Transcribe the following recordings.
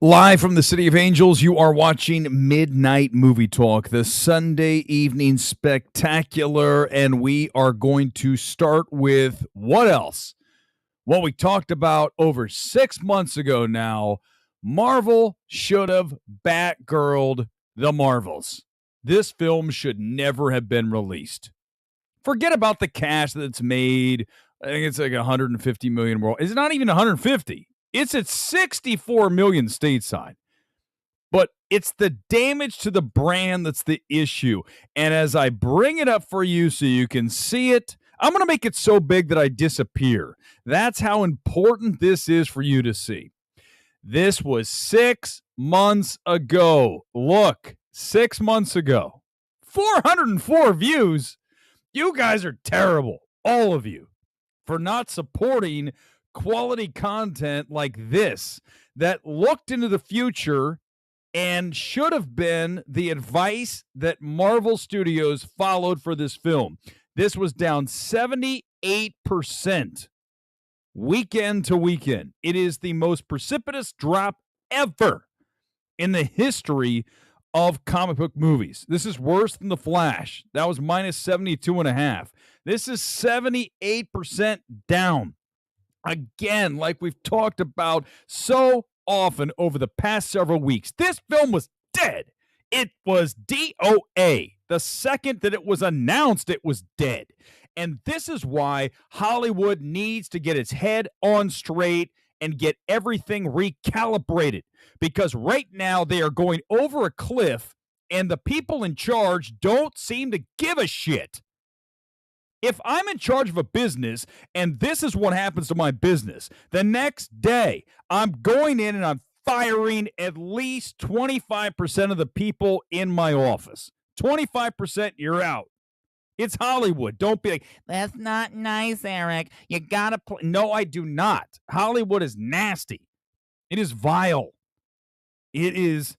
Live from the City of Angels, you are watching Midnight Movie Talk, the Sunday evening spectacular, and we are going to start with what else? What we talked about over 6 months ago now. Marvel should have Batgirled the Marvels. This film should never have been released. Forget about the cash that it's made. I think it's like 150 million world. It's not even 150. It's at 64 million stateside. But it's the damage to the brand that's the issue. And as I bring it up for you so you can see it, I'm going to make it so big that I disappear. That's how important this is for you to see. This was 6 months ago. Look, 6 months ago. 404 views. You guys are terrible, all of you, for not supporting quality content like this that looked into the future and should have been the advice that Marvel Studios followed for this film. This was down 78% weekend to weekend. It is the most precipitous drop ever in the history of comic book movies. This is worse than The Flash. That was minus 72.5. This is 78% down. Again, like we've talked about so often over the past several weeks, this film was dead. It was DOA. The second that it was announced, it was dead. And this is why Hollywood needs to get its head on straight and get everything recalibrated. Because right now they are going over a cliff and the people in charge don't seem to give a shit. If I'm in charge of a business and this is what happens to my business, the next day I'm going in and I'm firing at least 25% of the people in my office. 25%, you're out. It's Hollywood. Don't be like, that's not nice, Eric. You got to play. No, I do not. Hollywood is nasty. It is vile. It is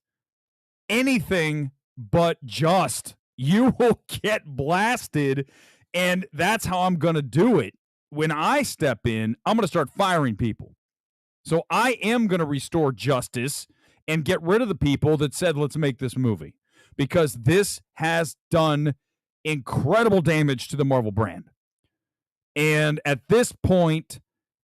anything but just. You will get blasted. And that's how I'm going to do it. When I step in, I'm going to start firing people. So I am going to restore justice and get rid of the people that said, let's make this movie. Because this has done incredible damage to the Marvel brand. And at this point,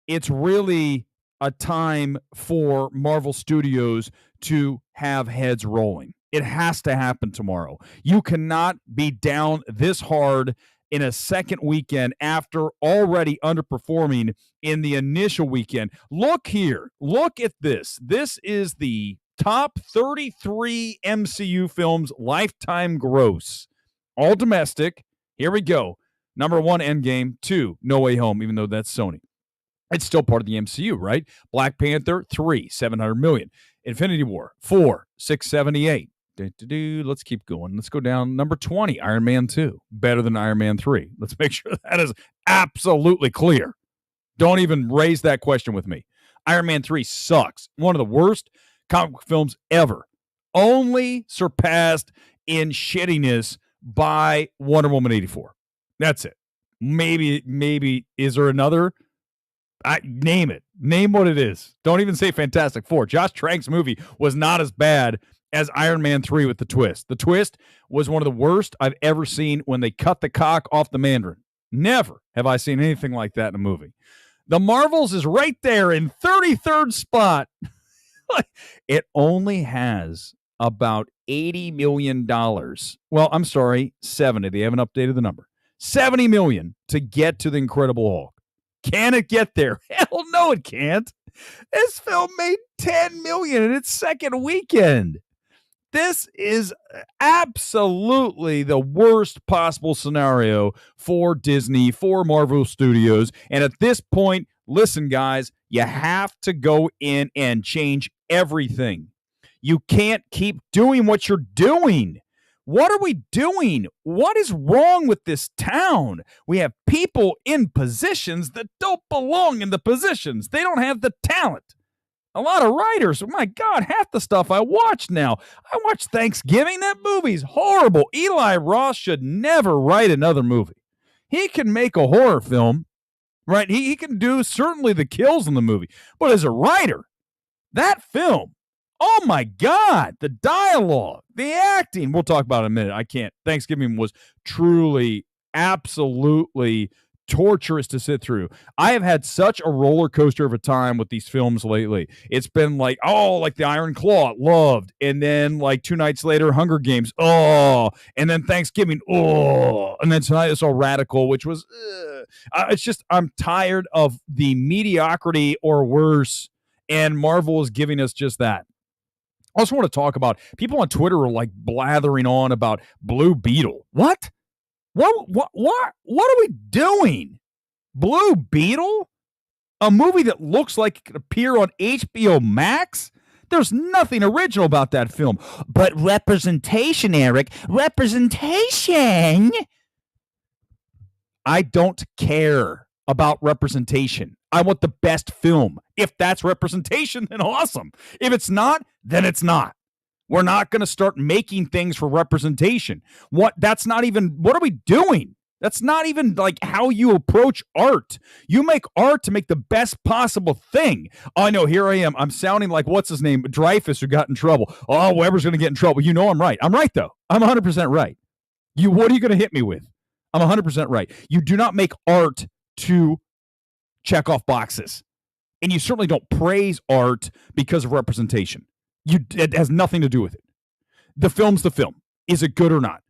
it's really a time for Marvel Studios to have heads rolling. It has to happen tomorrow. You cannot be down this hard in a second weekend after already underperforming in the initial weekend. Look here. Look at this. This is the top 33 MCU films lifetime gross. All domestic. Here we go. Number 1, Endgame. 2, No Way Home, even though that's Sony. It's still part of the MCU, right? Black Panther, 3, 700 million. Infinity War, 4, 678. Let's keep going. Let's go down. Number 20, Iron Man 2. Better than Iron Man 3. Let's make sure that is absolutely clear. Don't even raise that question with me. Iron Man 3 sucks. One of the worst comic book films ever. Only surpassed in shittiness by Wonder Woman 84. That's it. Maybe is there another? Name it. Name what it is. Don't even say Fantastic Four. Josh Trank's movie was not as bad as Iron Man 3 with the twist. The twist was one of the worst I've ever seen when they cut the cock off the Mandarin. Never have I seen anything like that in a movie. The Marvels is right there in 33rd spot. It only has about $80 million. Well, I'm sorry, 70. They haven't updated the number. 70 million to get to the Incredible Hulk. Can it get there? Hell no, it can't. This film made 10 million in its second weekend. This is absolutely the worst possible scenario for Disney, for Marvel Studios. And at this point, listen, guys, you have to go in and change everything. You can't keep doing what you're doing. What are we doing? What is wrong with this town? We have people in positions that don't belong in the positions. They don't have the talent. A lot of writers, oh my God, half the stuff I watch now. I watch Thanksgiving. That movie's horrible. Eli Roth should never write another movie. He can make a horror film, right? He can do certainly the kills in the movie. But as a writer, that film Oh my God, the dialogue, the acting. We'll talk about it in a minute. I can't. Thanksgiving was truly, absolutely torturous to sit through. I have had such a roller coaster of a time with these films lately. It's been like, oh, like the Iron Claw, loved. And then like 2 nights later, Hunger Games, oh. And then Thanksgiving, oh. And then tonight I saw Radical, which was, it's just, I'm tired of the mediocrity or worse. And Marvel is giving us just that. I also want to talk about people on Twitter are like blathering on about Blue Beetle. What? What are we doing? Blue Beetle? A movie that looks like it could appear on HBO Max? There's nothing original about that film. But representation, Eric. Representation. I don't care about representation. I want the best film. If that's representation, then awesome. If it's not, then it's not. We're not going to start making things for representation. That's not even, what are we doing? That's not even like how you approach art. You make art to make the best possible thing. Oh, I know, here I am. I'm sounding like, what's his name? Dreyfus, who got in trouble. Oh, Weber's going to get in trouble. You know I'm right. I'm right, though. I'm 100% right. What are you going to hit me with? I'm 100% right. You do not make art to check off boxes. And you certainly don't praise art because of representation. It has nothing to do with it. The film's the film. Is it good or not?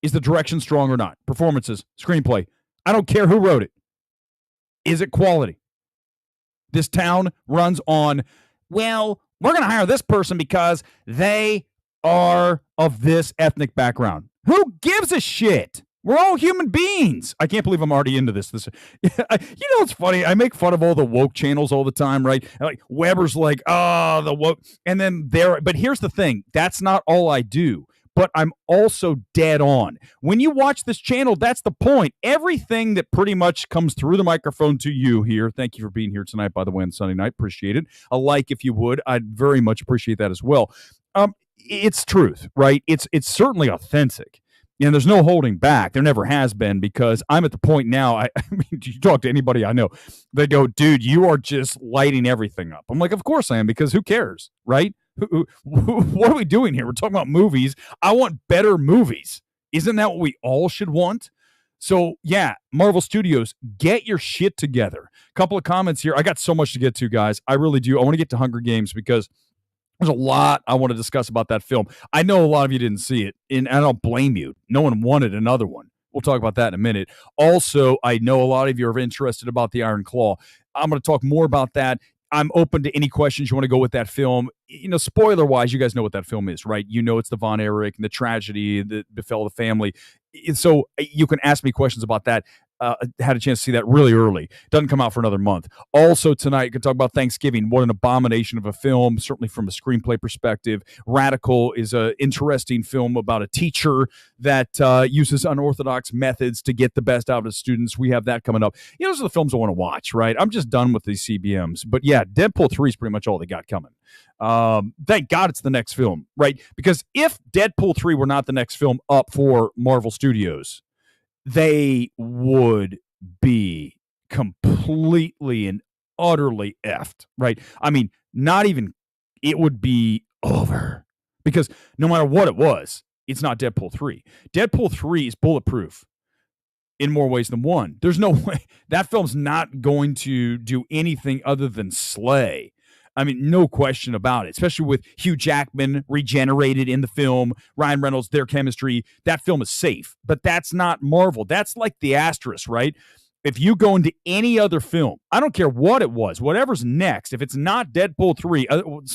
Is the direction strong or not? Performances, screenplay. I don't care who wrote it. Is it quality? This town runs on, well, we're going to hire this person because they are of this ethnic background. Who gives a shit? We're all human beings. I can't believe I'm already into this. It's funny. I make fun of all the woke channels all the time, right? Like Weber's like, oh, the woke. And then but here's the thing. That's not all I do. But I'm also dead on. When you watch this channel, that's the point. Everything that pretty much comes through the microphone to you here. Thank you for being here tonight, by the way, on Sunday night. Appreciate it. A like if you would. I'd very much appreciate that as well. It's truth, right? It's certainly authentic. And there's no holding back. There never has been, because I'm at the point now, I mean, you talk to anybody I know, they go, dude, you are just lighting everything up. I'm like, of course I am, because who cares, right? What are we doing here? We're talking about movies. I want better movies. Isn't that what we all should want? So, yeah, Marvel Studios, get your shit together. Couple of comments here. I got so much to get to, guys. I really do. I want to get to Hunger Games because there's a lot I want to discuss about that film. I know a lot of you didn't see it, and I don't blame you. No one wanted another one. We'll talk about that in a minute. Also, I know a lot of you are interested about the Iron Claw. I'm going to talk more about that. I'm open to any questions you want to go with that film. Spoiler-wise, you guys know what that film is, right? You know it's the Von Erich and the tragedy that befell the family. So you can ask me questions about that. Had a chance to see that really early. Doesn't come out for another month. Also tonight, you can talk about Thanksgiving. What an abomination of a film, certainly from a screenplay perspective. Radical is an interesting film about a teacher that uses unorthodox methods to get the best out of students. We have that coming up. Those are the films I want to watch, right? I'm just done with these CBMs. But yeah, Deadpool 3 is pretty much all they got coming. Thank God it's the next film, right? Because if Deadpool 3 were not the next film up for Marvel Studios, they would be completely and utterly effed, right? I mean, not even, it would be over. Because no matter what it was, it's not Deadpool 3. Deadpool 3 is bulletproof in more ways than one. There's no way. That film's not going to do anything other than slay. I mean, no question about it, especially with Hugh Jackman regenerated in the film, Ryan Reynolds, their chemistry. That film is safe, but that's not Marvel. That's like the asterisk, right? If you go into any other film, I don't care what it was, whatever's next, if it's not Deadpool 3,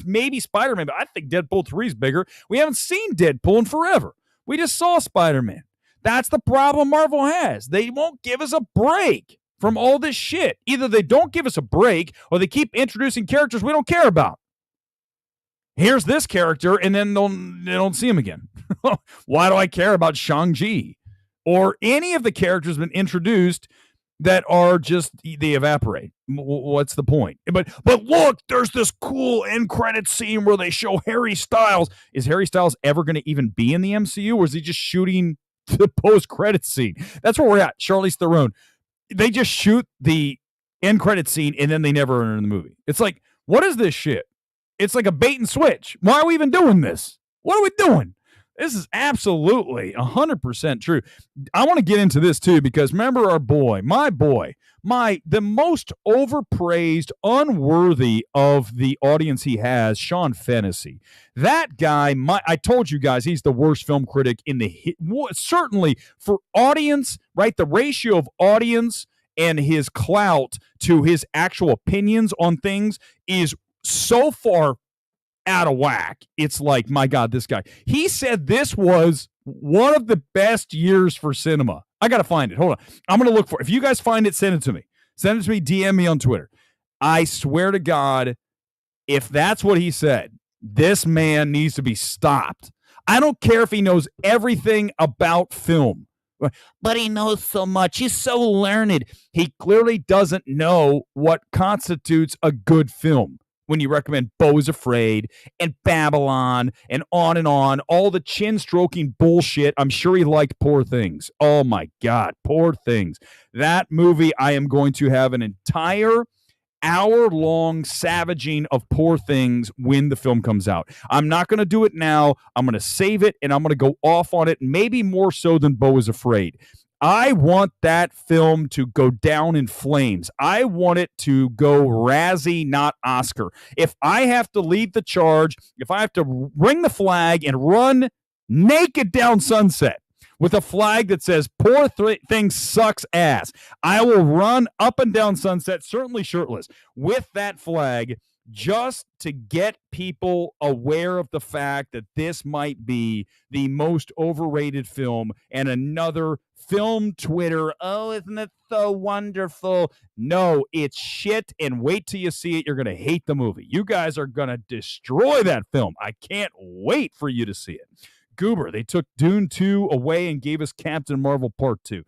maybe Spider-Man, but I think Deadpool 3 is bigger. We haven't seen Deadpool in forever. We just saw Spider-Man. That's the problem Marvel has. They won't give us a break from all this shit. Either they don't give us a break or they keep introducing characters we don't care about. Here's this character, and then they don't see him again. Why do I care about Shang-Chi? Or any of the characters been introduced that are just, they evaporate. What's the point? But look, there's this cool end credit scene where they show Harry Styles. Is Harry Styles ever going to even be in the MCU, or is he just shooting the post-credit scene? That's where we're at. Charlize Theron. They just shoot the end credit scene and then they never enter in the movie. It's like, what is this shit? It's like a bait and switch. Why are we even doing this? What are we doing? This is absolutely 100% true. I want to get into this too, because remember our boy, the most overpraised, unworthy of the audience he has, Sean Fennessy. That guy, I told you guys, he's the worst film critic in the certainly for audience, right? The ratio of audience and his clout to his actual opinions on things is so far out of whack. It's like, my God, this guy. He said this was one of the best years for cinema. I got to find it. Hold on. I'm going to look for it. If you guys find it, send it to me. Send it to me, DM me on Twitter. I swear to God, if that's what he said, this man needs to be stopped. I don't care if he knows everything about film, but he knows so much. He's so learned. He clearly doesn't know what constitutes a good film. When you recommend Beau is Afraid and Babylon and on, all the chin-stroking bullshit. I'm sure he liked Poor Things. Oh, my God, Poor Things. That movie, I am going to have an entire hour-long savaging of Poor Things when the film comes out. I'm not going to do it now. I'm going to save it, and I'm going to go off on it, maybe more so than Beau is Afraid. I want that film to go down in flames. I want it to go Razzie, not Oscar. If I have to lead the charge, if I have to ring the flag and run naked down Sunset with a flag that says Poor Things sucks ass, I will run up and down Sunset, certainly shirtless, with that flag, just to get people aware of the fact that this might be the most overrated film, and another film Twitter, oh, isn't it so wonderful? No, it's shit, and wait till you see it. You're going to hate the movie. You guys are going to destroy that film. I can't wait for you to see it. Goober, they took Dune 2 away and gave us Captain Marvel Part 2.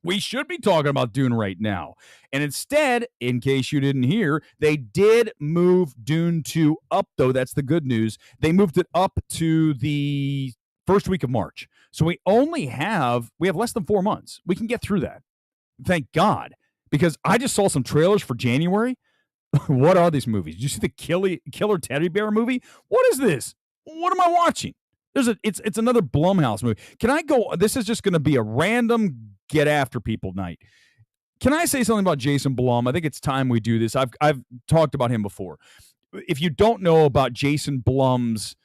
We should be talking about Dune right now. And instead, in case you didn't hear, they did move Dune 2 up, though. That's the good news. They moved it up to the first week of March. So we have less than 4 months. We can get through that. Thank God. Because I just saw some trailers for January. What are these movies? Did you see the Killer Teddy Bear movie? What is this? What am I watching? It's another Blumhouse movie. Can I go? This is just going to be a random get after people night. Can I say something about Jason Blum? I think it's time we do this. I've talked about him before. If you don't know about Jason Blum's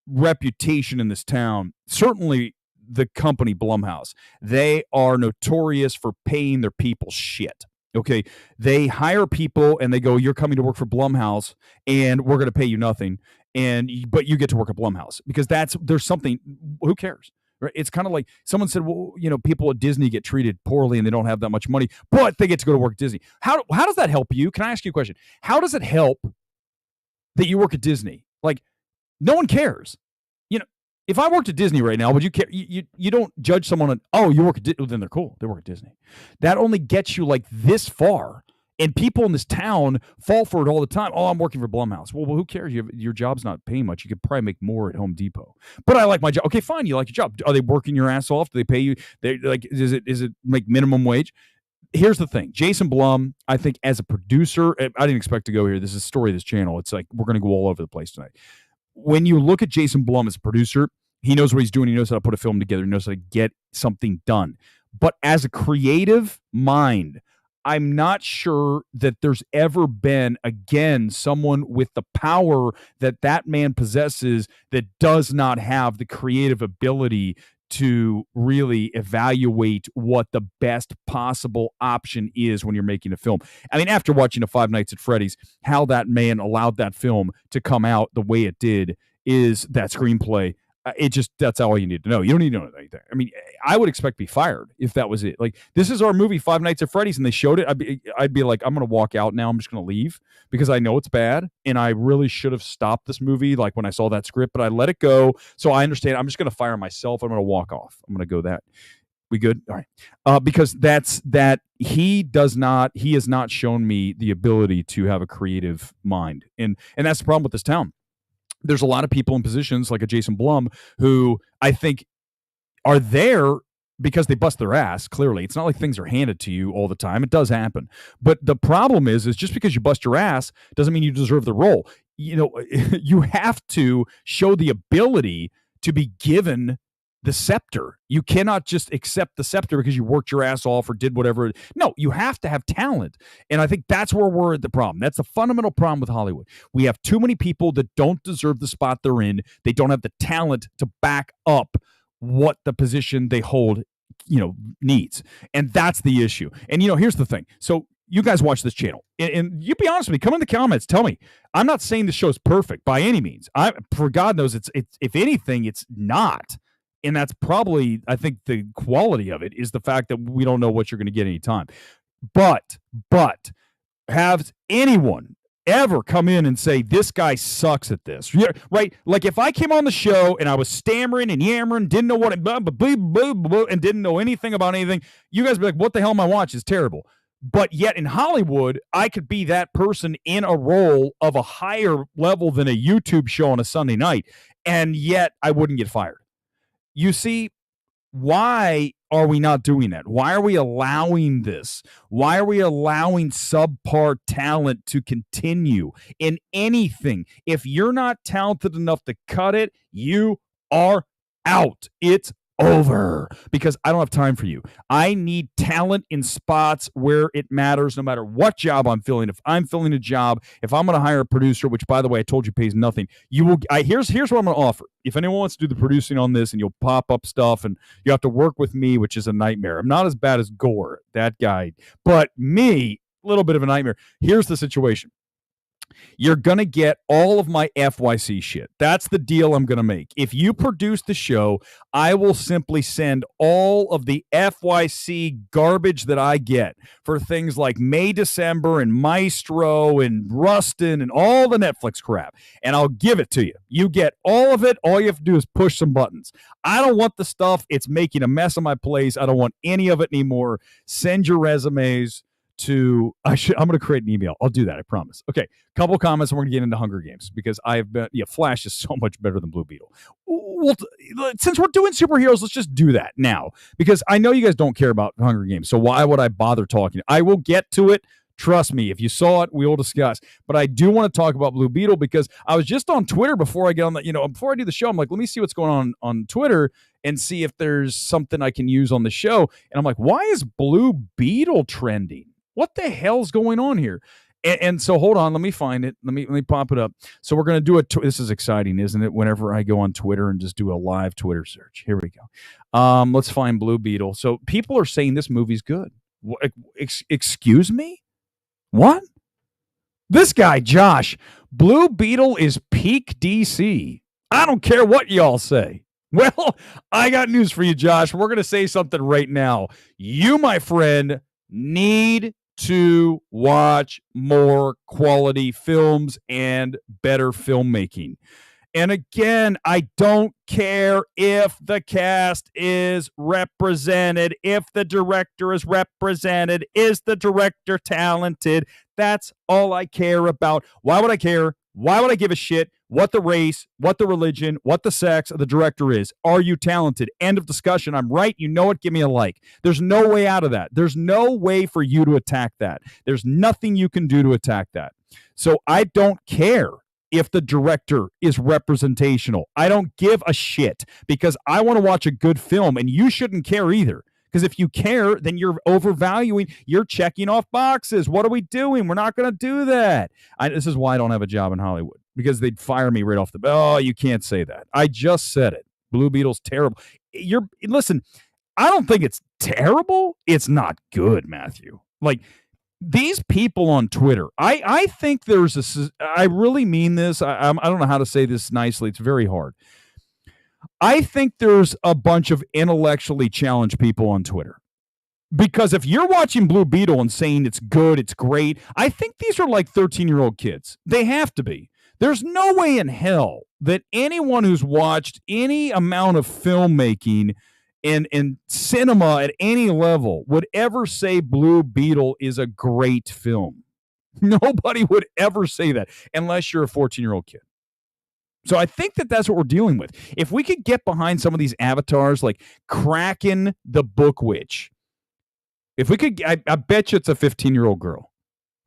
reputation in this town, certainly the company Blumhouse, they are notorious for paying their people shit. Okay, they hire people and they go, "You're coming to work for Blumhouse, and we're going to pay you nothing." But you get to work at Blumhouse because there's something. Who cares? Right? It's kind of like someone said, well, people at Disney get treated poorly and they don't have that much money, but they get to go to work at Disney. How does that help you? Can I ask you a question? How does it help that you work at Disney? Like, no one cares. If I worked at Disney right now, would you care? You don't judge someone on, oh, you work at Disney, then they're cool. They work at Disney. That only gets you like this far. And people in this town fall for it all the time. Oh, I'm working for Blumhouse. Well, who cares? Your job's not paying much. You could probably make more at Home Depot. But I like my job. Okay, fine. You like your job. Are they working your ass off? Do they pay you? Is it like minimum wage? Here's the thing. Jason Blum, I think as a producer, I didn't expect to go here. This is a story of this channel. It's like we're going to go all over the place tonight. When you look at Jason Blum as a producer, he knows what he's doing. He knows how to put a film together. He knows how to get something done. But as a creative mind, I'm not sure that there's ever been, again, someone with the power that man possesses that does not have the creative ability to really evaluate what the best possible option is when you're making a film. I mean, after watching a Five Nights at Freddy's, how that man allowed that film to come out the way it did is that screenplay. That's all you need to know. You don't need to know anything. I mean, I would expect to be fired if that was it. Like, this is our movie, Five Nights at Freddy's, and they showed it. I'd be like, I'm going to walk out now. I'm just going to leave because I know it's bad, and I really should have stopped this movie, like when I saw that script, but I let it go. So I understand. I'm just going to fire myself. I'm going to walk off. I'm going to go that. We good? All right. Because he has not shown me the ability to have a creative mind. And that's the problem with this town. There's a lot of people in positions like a Jason Blum who I think are there because they bust their ass. Clearly, it's not like things are handed to you all the time. It does happen. But the problem is just because you bust your ass doesn't mean you deserve the role. you have to show the ability to be given the scepter. You cannot just accept the scepter because you worked your ass off or did whatever. No, you have to have talent. And I think that's where we're at the problem. That's the fundamental problem with Hollywood. We have too many people that don't deserve the spot they're in. They don't have the talent to back up what the position they hold, needs. And that's the issue. And, here's the thing. So you guys watch this channel, and you be honest with me. Come in the comments. Tell me. I'm not saying the show's perfect by any means. For God knows, it's if anything, it's not. And that's probably, I think, the quality of it is the fact that we don't know what you're going to get anytime. But have anyone ever come in and say, this guy sucks at this? Yeah, right? Like if I came on the show and I was stammering and yammering, didn't know what it, and didn't know anything about anything, you guys would be like, what the hell am I watching? It's terrible. But yet in Hollywood, I could be that person in a role of a higher level than a YouTube show on a Sunday night, and yet I wouldn't get fired. You see, why are we not doing that? Why are we allowing this? Why are we allowing subpar talent to continue in anything? If you're not talented enough to cut it, you are out. It's over, because I don't have time for you. I need talent in spots where it matters, no matter what job I'm filling. If I'm filling a job, if I'm going to hire a producer, which by the way, I told you pays nothing, you will. Here's what I'm going to offer. If anyone wants to do the producing on this, and you'll pop up stuff, and you have to work with me, which is a nightmare. I'm not as bad as Gore, that guy, but me, a little bit of a nightmare. Here's the situation. You're going to get all of my FYC shit. That's the deal I'm going to make. If you produce the show, I will simply send all of the FYC garbage that I get for things like May, December, and Maestro, and Rustin, and all the Netflix crap, and I'll give it to you. You get all of it. All you have to do is push some buttons. I don't want the stuff. It's making a mess of my place. I don't want any of it anymore. Send your resumes to I'm going to create an email. I'll do that. I promise. Okay. Couple comments, and we're going to get into Hunger Games, because I've been, Flash is so much better than Blue Beetle. Since we're doing superheroes, let's just do that now, because I know you guys don't care about Hunger Games. So why would I bother talking? I will get to it. Trust me. If you saw it, we will discuss, but I do want to talk about Blue Beetle, because I was just on Twitter before I get on the, before I do the show, I'm like, let me see what's going on Twitter and see if there's something I can use on the show. And I'm like, why is Blue Beetle trending? What the hell's going on here? And so hold on, let me find it. Let me pop it up. So we're going to do this is exciting, isn't it? Whenever I go on Twitter and just do a live Twitter search. Here we go. Let's find Blue Beetle. So people are saying this movie's good. Excuse me? What? This guy, Josh, Blue Beetle is peak DC. I don't care what y'all say. Well, I got news for you, Josh. We're going to say something right now. You, my friend, need to watch more quality films and better filmmaking. And again, I don't care if the cast is represented, if the director is represented, is the director talented? That's all I care about. Why would I care? Why would I give a shit what the race, what the religion, what the sex of the director is? Are you talented? End of discussion. I'm right. You know it. Give me a like. There's no way out of that. There's no way for you to attack that. There's nothing you can do to attack that. So I don't care if the director is representational. I don't give a shit, because I want to watch a good film, and you shouldn't care either. Because if you care, then you're overvaluing. You're checking off boxes. What are we doing? We're not going to do that. This is why I don't have a job in Hollywood, because they'd fire me right off the bat. Oh, you can't say that. I just said it. Blue Beetle's terrible. Listen, I don't think it's terrible. It's not good, Matthew. Like, these people on Twitter, I think I really mean this. I don't know how to say this nicely. It's very hard. I think there's a bunch of intellectually challenged people on Twitter, because if you're watching Blue Beetle and saying it's good, it's great, I think these are like 13-year-old kids. They have to be. There's no way in hell that anyone who's watched any amount of filmmaking and cinema at any level would ever say Blue Beetle is a great film. Nobody would ever say that unless you're a 14-year-old kid. So I think that's what we're dealing with. If we could get behind some of these avatars like Kraken the Book Witch, if we could, I bet you it's a 15-year-old girl.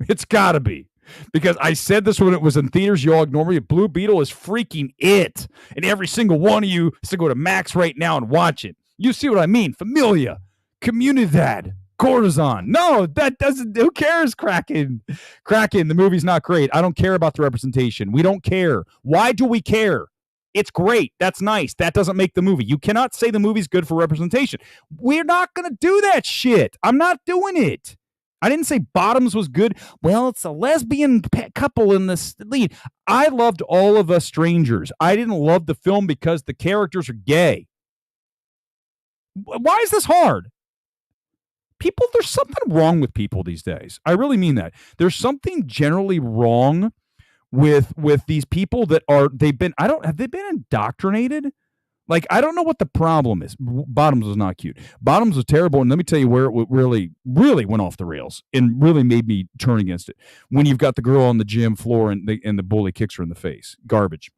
It's got to be. because I said this when it was in theaters. You all ignore me. Blue Beetle is freaking it. And every single one of you has to go to Max right now and watch it. You see what I mean? Familia, Comunidad, Corazon. No, that doesn't. Who cares, Kraken? Kraken, the movie's not great. I don't care about the representation. We don't care. Why do we care? It's great. That's nice. That doesn't make the movie. You cannot say the movie's good for representation. We're not going to do that shit. I'm not doing it. I didn't say Bottoms was good. Well, it's a lesbian couple in this lead. I loved All of Us Strangers. I didn't love the film because the characters are gay. Why is this hard? People, there's something wrong with people these days. I really mean that. There's something generally wrong with these people that have they been indoctrinated? Like, I don't know what the problem is. Bottoms was not cute. Bottoms was terrible, and let me tell you where it really, really went off the rails and really made me turn against it. When you've got the girl on the gym floor and the bully kicks her in the face. Garbage.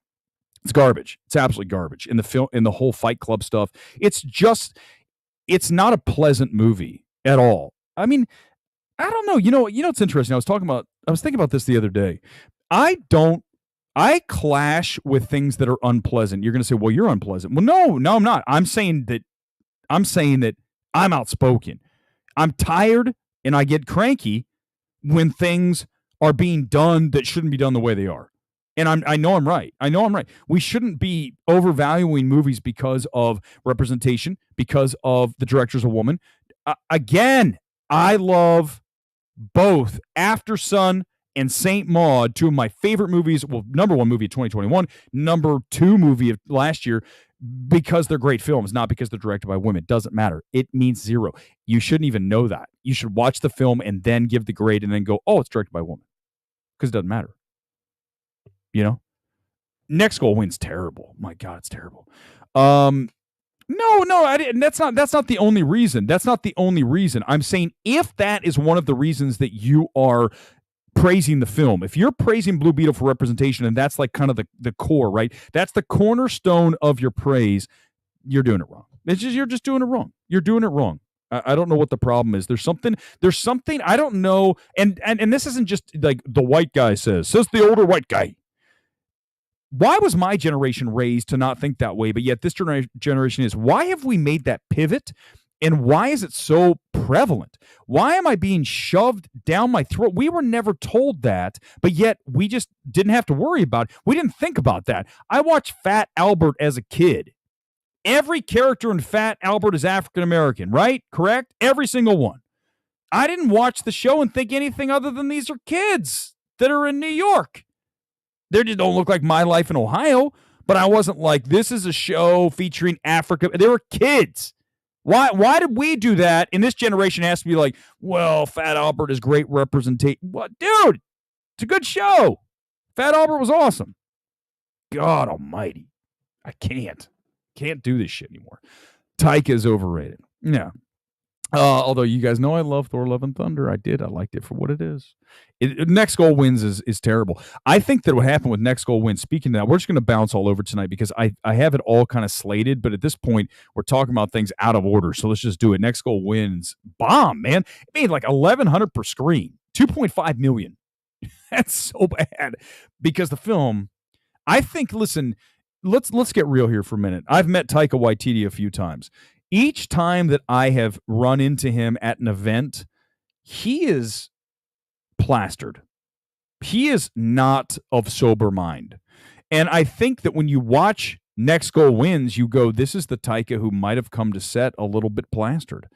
It's garbage. It's absolutely garbage. In the film, in the whole Fight Club stuff, it's not a pleasant movie at all. I mean, I don't know. You know, it's interesting. I was thinking about this the other day. I clash with things that are unpleasant. You're going to say, well, you're unpleasant. Well, no, I'm not. I'm saying that I'm outspoken. I'm tired and I get cranky when things are being done that shouldn't be done the way they are. And I know I'm right. We shouldn't be overvaluing movies because of representation, because of the director's a woman. Again, I love both After Sun and Saint Maud, two of my favorite movies. Well, number one movie of 2021, number two movie of last year, because they're great films, not because they're directed by women. Doesn't matter. It means zero. You shouldn't even know that. You should watch the film and then give the grade and then go, oh, it's directed by a woman. Because it doesn't matter. You know? Next Goal Wins terrible. My God, it's terrible. No, I didn't. That's not the only reason. That's not the only reason. I'm saying if that is one of the reasons that you are praising the film, if you're praising Blue Beetle for representation, and that's like kind of the core, right? That's the cornerstone of your praise. You're doing it wrong. You're just doing it wrong. You're doing it wrong. I don't know what the problem is. There's something I don't know. And this isn't just like the white guy says the older white guy. Why was my generation raised to not think that way, but yet this generation is? Why have we made that pivot? And why is it so prevalent? Why am I being shoved down my throat? We were never told that, but yet we just didn't have to worry about it. We didn't think about that. I watched Fat Albert as a kid. Every character in Fat Albert is African-American, right? Correct? Every single one. I didn't watch the show and think anything other than these are kids that are in New York. They just don't look like My Life in Ohio, but I wasn't like, this is a show featuring Africa. They were kids. Why did we do that? And this generation has to be like, well, Fat Albert is great representation. What, dude? It's a good show. Fat Albert was awesome. God almighty. I can't do this shit anymore. Taika is overrated. Yeah. Although you guys know I love Thor Love and Thunder. I did. I liked it for what it is. Next Goal Wins is terrible. I think that what happened with Next Goal Wins, speaking of that, we're just going to bounce all over tonight because I have it all kind of slated, but at this point, we're talking about things out of order, so let's just do it. Next Goal Wins. Bomb, man. It made like $1,100 per screen. $2.5 million. That's so bad. Because the film, I think, listen, let's get real here for a minute. I've met Taika Waititi a few times. Each time that I have run into him at an event, he is plastered. He is not of sober mind. And I think that when you watch Next Goal Wins, you go, this is the Taika who might have come to set a little bit plastered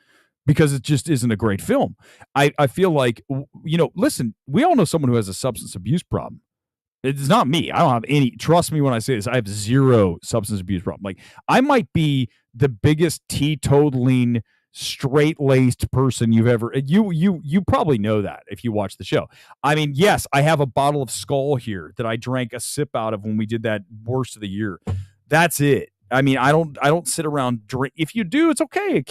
because it just isn't a great film. I feel like, listen, we all know someone who has a substance abuse problem. It's not me. I don't have any. Trust me when I say this. I have zero substance abuse problem. Like, I might be the biggest teetotaling, straight-laced person you've ever. You probably know that if you watch the show. I mean, yes, I have a bottle of Skull here that I drank a sip out of when we did that worst of the year. That's it. I mean, I don't sit around drink. If you do, it's okay.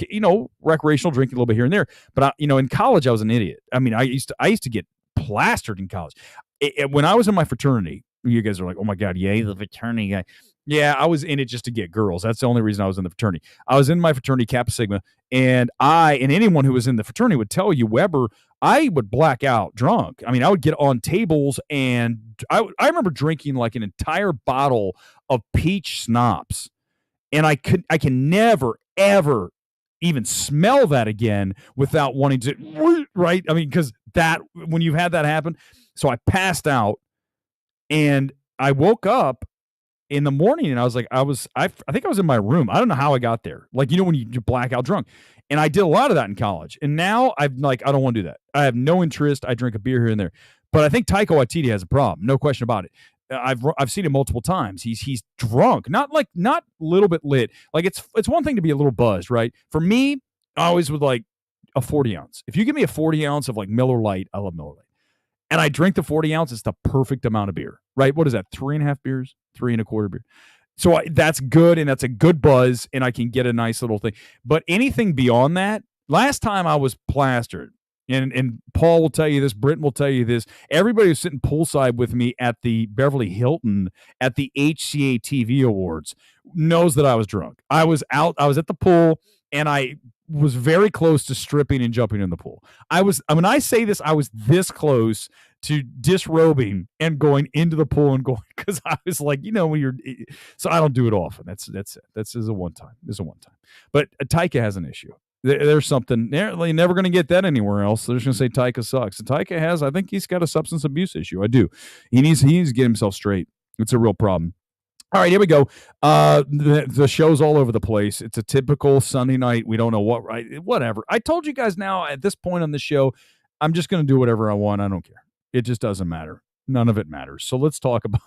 Recreational drinking a little bit here and there. But in college, I was an idiot. I mean, I used to get plastered in college. When I was in my fraternity, you guys are like, oh my God, yay, the fraternity guy. Yeah, I was in it just to get girls. That's the only reason I was in the fraternity. I was in my fraternity, Kappa Sigma, and anyone who was in the fraternity would tell you, Weber, I would black out drunk. I mean, I would get on tables, and I remember drinking like an entire bottle of peach schnapps, and I can never ever even smell that again without wanting to, right? I mean, because that, when you've had that happen, so I passed out, and I woke up in the morning, and I was like, I think I was in my room. I don't know how I got there. Like, when you black out drunk. And I did a lot of that in college. And now I'm like, I don't want to do that. I have no interest. I drink a beer here and there. But I think Taika Waititi has a problem. No question about it. I've seen him multiple times. He's drunk, not a little bit lit. Like, it's one thing to be a little buzzed, right? For me, I always would like a 40 ounce. If you give me a 40 ounce of like Miller Lite, I love Miller Lite, and I drink the 40 ounce, it's the perfect amount of beer, right? What is that? 3.5 beers, 3.25 beers. So that's good, and that's a good buzz, and I can get a nice little thing. But anything beyond that, last time I was plastered, and Paul will tell you this, Britton will tell you this, everybody who's sitting poolside with me at the Beverly Hilton at the HCA TV Awards knows that I was drunk. I was at the pool, and I was very close to stripping and jumping in the pool. When I say this, I was this close to disrobing and going into the pool and going, because I was like, so I don't do it often. That's it. This is a one time. But Taika has an issue. There's something, they're never going to get that anywhere else. They're just going to say Taika sucks. And Taika I think he's got a substance abuse issue. I do. He needs to get himself straight. It's a real problem. All right, here we go. The show's all over the place. It's a typical Sunday night. We don't know whatever. I told you guys now at this point on the show, I'm just going to do whatever I want. I don't care. It just doesn't matter. None of it matters. So let's talk about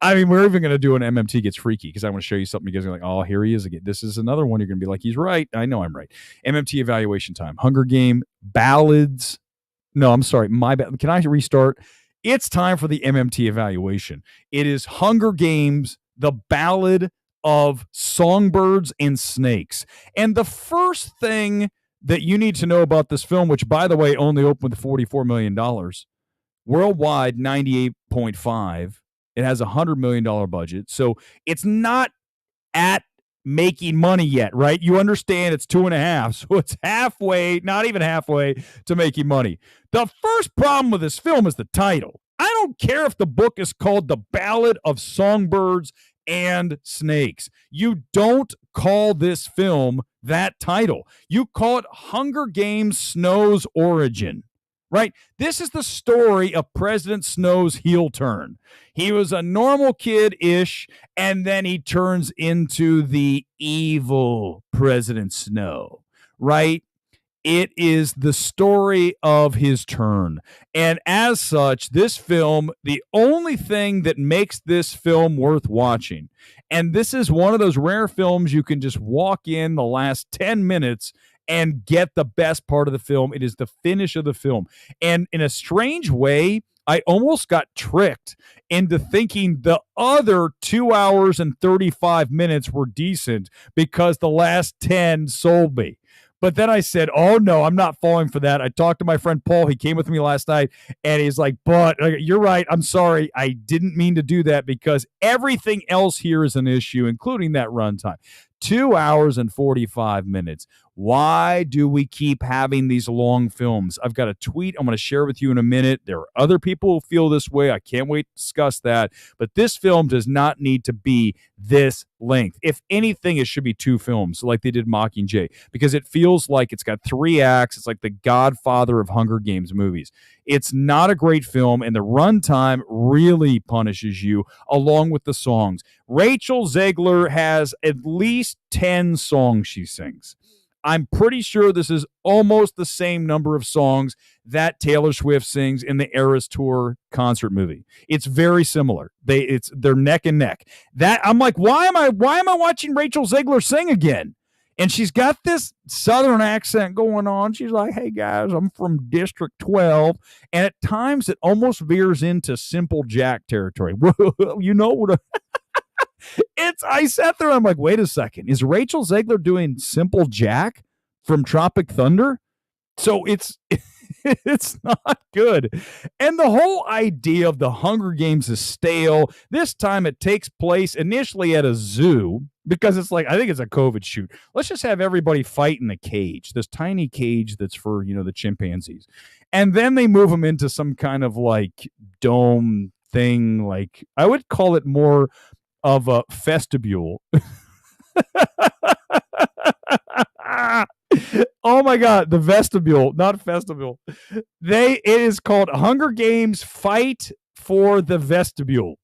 I mean, we're even going to do an MMT Gets Freaky, because I want to show you something. You guys are like, oh, here he is again. This is another one. You're going to be like, he's right. I know I'm right. MMT evaluation time. Hunger Game ballads. No, I'm sorry. My bad. Can I restart? It's time for the MMT evaluation. It is Hunger Games, the Ballad of Songbirds and Snakes. And the first thing that you need to know about this film, which, by the way, only opened with $44 million, worldwide 98.5. It has a $100 million budget. So it's not at making money yet, right? You understand it's 2.5. So it's halfway, not even halfway, to making money. The first problem with this film is the title. I don't care if the book is called The Ballad of Songbirds and Snakes. You don't call this film that title. You call it Hunger Games: Snow's Origin, right? This is the story of President Snow's heel turn. He was a normal kid-ish, and then he turns into the evil President Snow, right? It is the story of his turn. And as such, this film, the only thing that makes this film worth watching, and this is one of those rare films you can just walk in the last 10 minutes and get the best part of the film. It is the finish of the film. And in a strange way, I almost got tricked into thinking the other 2 hours and 35 minutes were decent because the last 10 sold me. But then I said, oh, no, I'm not falling for that. I talked to my friend Paul. He came with me last night, and he's like, but you're right. I'm sorry. I didn't mean to do that, because everything else here is an issue, including that runtime. 2 hours and 45 minutes. Why do we keep having these long films? I've got a tweet I'm going to share with you in a minute. There are other people who feel this way. I can't wait to discuss that. But this film does not need to be this length. If anything, it should be 2 films like they did Mockingjay, because it feels like it's got 3 acts. It's like the Godfather of Hunger Games movies. It's not a great film, and the runtime really punishes you, along with the songs. Rachel Zegler has at least 10 songs she sings. I'm pretty sure this is almost the same number of songs that Taylor Swift sings in the Eras Tour concert movie. It's very similar. They're neck and neck. That I'm like, why am I watching Rachel Zegler sing again? And she's got this Southern accent going on. She's like, hey, guys, I'm from District 12. And at times it almost veers into Simple Jack territory. You know what? I sat there, I'm like, wait a second. Is Rachel Zegler doing Simple Jack from Tropic Thunder? So it's not good. And the whole idea of the Hunger Games is stale. This time it takes place initially at a zoo, because it's like, I think it's a COVID shoot. Let's just have everybody fight in a cage, this tiny cage that's for, the chimpanzees. And then they move them into some kind of like dome thing. Like, I would call it more of a vestibule. Oh my God, the vestibule, not vestibule. It is called Hunger Games Fight for the Vestibule.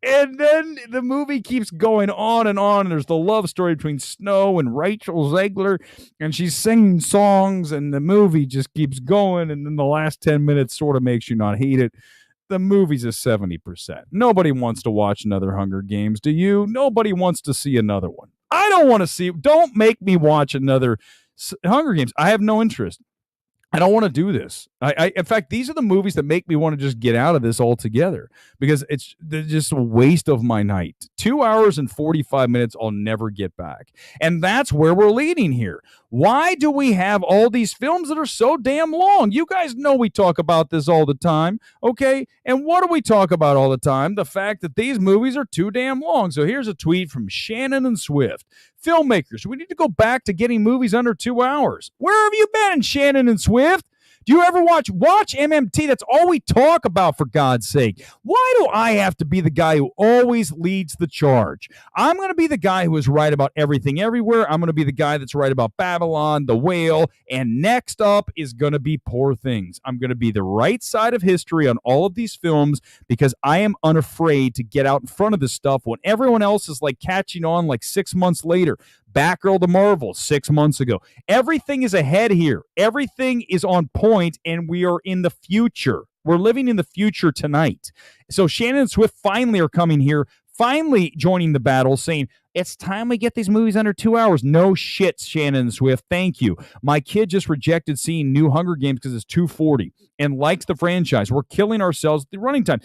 And then the movie keeps going on and on. And there's the love story between Snow and Rachel Zegler, and she's singing songs, and the movie just keeps going. And then the last 10 minutes sort of makes you not hate it. The movie's a 70%. Nobody wants to watch another Hunger Games. Do you? Nobody wants to see another one. I don't want to see. Don't make me watch another Hunger Games. I have no interest. I don't want to do this. In fact, these are the movies that make me want to just get out of this altogether, because they're just a waste of my night. 2 hours and 45 minutes I'll never get back. And that's where we're leading here. Why do we have all these films that are so damn long? You guys know we talk about this all the time, okay? And what do we talk about all the time? The fact that these movies are too damn long. So here's a tweet from Shannon and Swift. Filmmakers, we need to go back to getting movies under 2 hours. Where have you been, Shannon and Swift? Do you ever watch MMT? That's all we talk about, for God's sake. Why do I have to be the guy who always leads the charge? I'm going to be the guy who is right about everything everywhere. I'm going to be the guy that's right about Babylon, The Whale, and next up is going to be Poor Things. I'm going to be the right side of history on all of these films, because I am unafraid to get out in front of this stuff when everyone else is like catching on like 6 months later. Batgirl the Marvel 6 months ago. Everything is ahead here. Everything is on point, and we are in the future. We're living in the future tonight. So Shannon and Swift finally are coming here, finally joining the battle, saying, it's time we get these movies under 2 hours. No shit, Shannon and Swift. Thank you. My kid just rejected seeing new Hunger Games because it's 240 and likes the franchise. We're killing ourselves at the running time.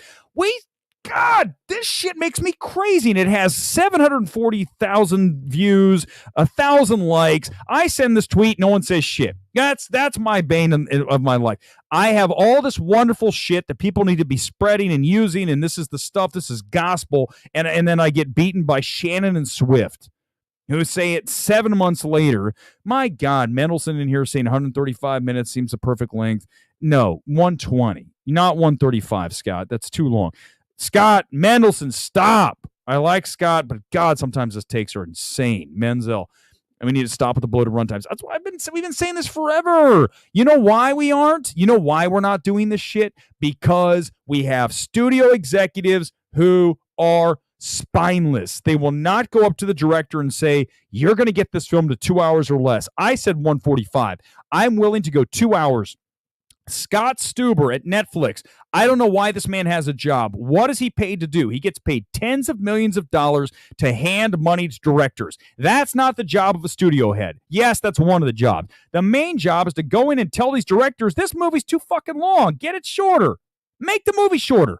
God, this shit makes me crazy. And it has 740,000 views, 1,000 likes. I send this tweet, no one says shit. That's my bane of my life. I have all this wonderful shit that people need to be spreading and using, and this is the stuff, this is gospel, and then I get beaten by Shannon and Swift, who say it 7 months later. My God, Mendelsohn in here saying 135 minutes seems the perfect length. No, 120, not 135, Scott. That's too long. Scott, Mendelsohn, stop. I like Scott, but God, sometimes his takes are insane. Menzel, and we need to stop with the bloated runtimes. That's why we've been saying this forever. You know why we aren't? You know why we're not doing this shit? Because we have studio executives who are spineless. They will not go up to the director and say, you're going to get this film to 2 hours or less. I said 145. I'm willing to go 2 hours. Scott Stuber at Netflix. I don't know why this man has a job. What is he paid to do? He gets paid tens of millions of dollars to hand money to directors. That's not the job of a studio head. Yes, that's one of the jobs. The main job is to go in and tell these directors, this movie's too fucking long. Get it shorter. Make the movie shorter.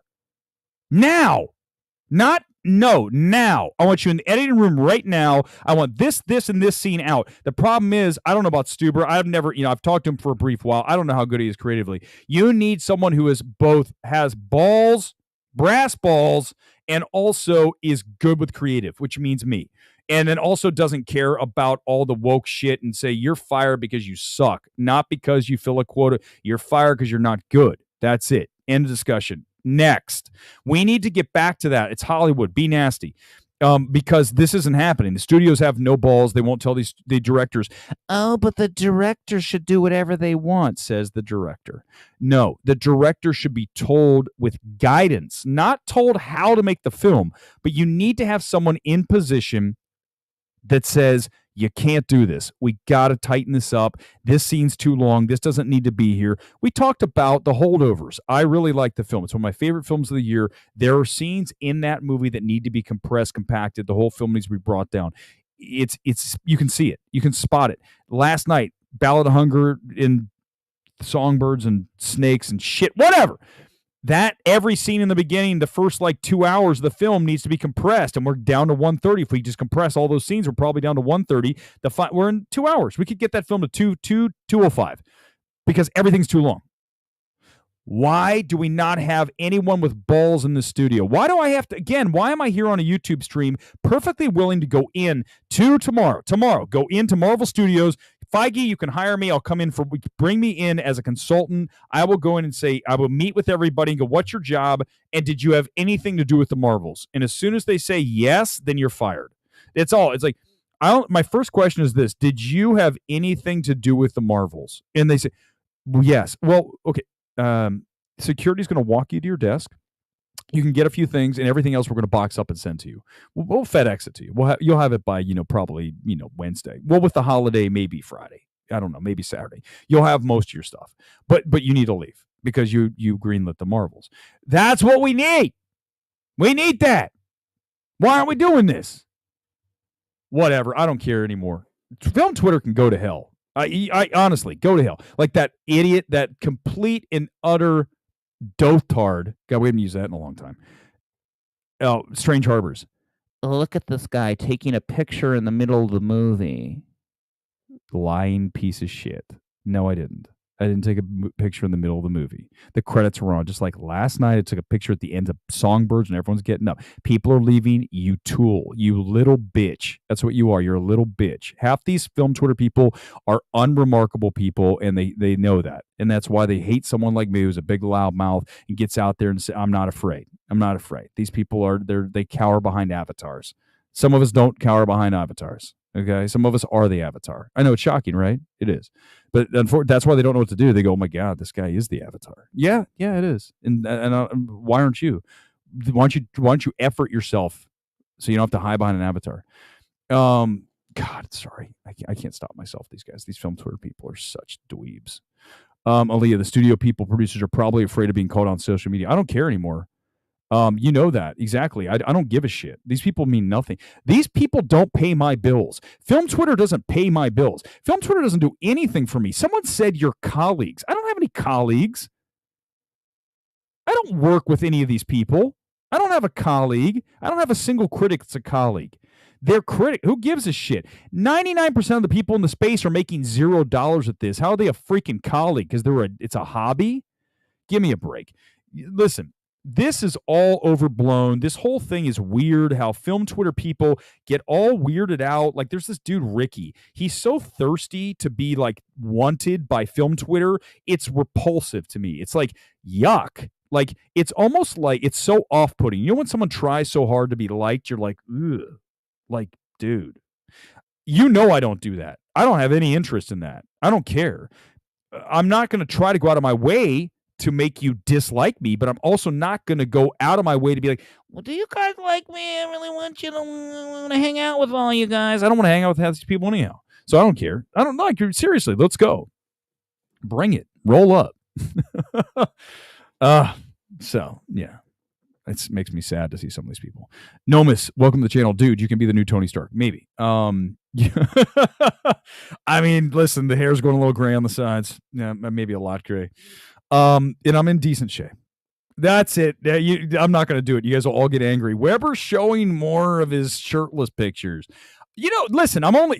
Now. Now. I want you in the editing room right now. I want this, and this scene out. The problem is, I don't know about Stuber. I've talked to him for a brief while. I don't know how good he is creatively. You need someone who has balls, brass balls, and also is good with creative, which means me. And then also doesn't care about all the woke shit and say, you're fired because you suck, not because you fill a quota. You're fired because you're not good. That's it. End of discussion. Next, we need to get back to that. It's Hollywood. Be nasty. Because this isn't happening. The studios have no balls. They won't tell the directors, oh, but the director should do whatever they want, says the director. No, the director should be told with guidance, not told how to make the film, but you need to have someone in position that says, you can't do this. We got to tighten this up. This scene's too long. This doesn't need to be here. We talked about The Holdovers. I really like the film. It's one of my favorite films of the year. There are scenes in that movie that need to be compressed, compacted. The whole film needs to be brought down. It's you can see it. You can spot it. Last night, Ballad of Hunger in songbirds and snakes and shit, whatever. That every scene in the beginning, the first 2 hours of the film needs to be compressed, and we're down to 130. If we just compress all those scenes, we're probably down to 130. We're in 2 hours. We could get that film to 205 because everything's too long. Why do we not have anyone with balls in the studio? Why do I have to, again, why am I here on a YouTube stream perfectly willing to go in to tomorrow, go into Marvel Studios. Feige, you can hire me. I'll come in bring me in as a consultant. I will go in and say, I will meet with everybody and go, what's your job? And did you have anything to do with the Marvels? And as soon as they say yes, then you're fired. It's all. It's like, my first question is this: did you have anything to do with the Marvels? And they say, well, yes. Well, okay. Security's going to walk you to your desk. You can get a few things, and everything else we're going to box up and send to you. We'll FedEx it to you. You'll have it by probably Wednesday. Well, with the holiday, maybe Friday. I don't know, maybe Saturday. You'll have most of your stuff, but you need to leave because you greenlit the Marvels. That's what we need. We need that. Why aren't we doing this? Whatever. I don't care anymore. Film Twitter can go to hell. I honestly, go to hell. Like that idiot, that complete and utter dotard. God, we haven't used that in a long time. Oh, Strange Harbors. Look at this guy taking a picture in the middle of the movie. Lying piece of shit. No, I didn't. I didn't take a picture in the middle of the movie. The credits were on. Just like last night, I took a picture at the end of Songbirds and everyone's getting up. People are leaving. You tool. You little bitch. That's what you are. You're a little bitch. Half these film Twitter people are unremarkable people, and they know that. And that's why they hate someone like me who's a big loud mouth and gets out there and say, I'm not afraid. I'm not afraid. These people they cower behind avatars. Some of us don't cower behind avatars. Okay, some of us are the avatar. I know it's shocking, right? It is, but that's why they don't know what to do. They go, "Oh my God, this guy is the avatar." Yeah, it is. And why aren't you? Why don't you effort yourself so you don't have to hide behind an avatar? God, sorry, I can't stop myself. These guys, these film Twitter people are such dweebs. Aaliyah, the studio people, producers are probably afraid of being called on social media. I don't care anymore. You know that. Exactly. I don't give a shit. These people mean nothing. These people don't pay my bills. Film Twitter doesn't pay my bills. Film Twitter doesn't do anything for me. Someone said your colleagues. I don't have any colleagues. I don't work with any of these people. I don't have a colleague. I don't have a single critic that's a colleague. They're critic. Who gives a shit? 99% of the people in the space are making $0 at this. How are they a freaking colleague? Because it's a hobby? Give me a break. Listen. This is all overblown. This whole thing is weird how film Twitter people get all weirded out. Like there's this dude, Ricky. He's so thirsty to be like wanted by film Twitter. It's repulsive to me. It's like, yuck. Like it's almost like it's so off-putting. You know when someone tries so hard to be liked, you're like, ugh. Like, dude. You know I don't do that. I don't have any interest in that. I don't care. I'm not going to try to go out of my way to make you dislike me, but I'm also not going to go out of my way to be like, well, do you guys like me? I really want you to hang out with all you guys. I don't want to hang out with half these people anyhow. So I don't care. I don't like you. Seriously, let's go. Bring it. Roll up. So, yeah. It makes me sad to see some of these people. Nomis, welcome to the channel. Dude, you can be the new Tony Stark. Maybe. I mean, listen, the hair's going a little gray on the sides. Yeah, maybe a lot gray. And I'm in decent shape. That's it. I'm not going to do it. You guys will all get angry. Weber's showing more of his shirtless pictures. Listen, I'm only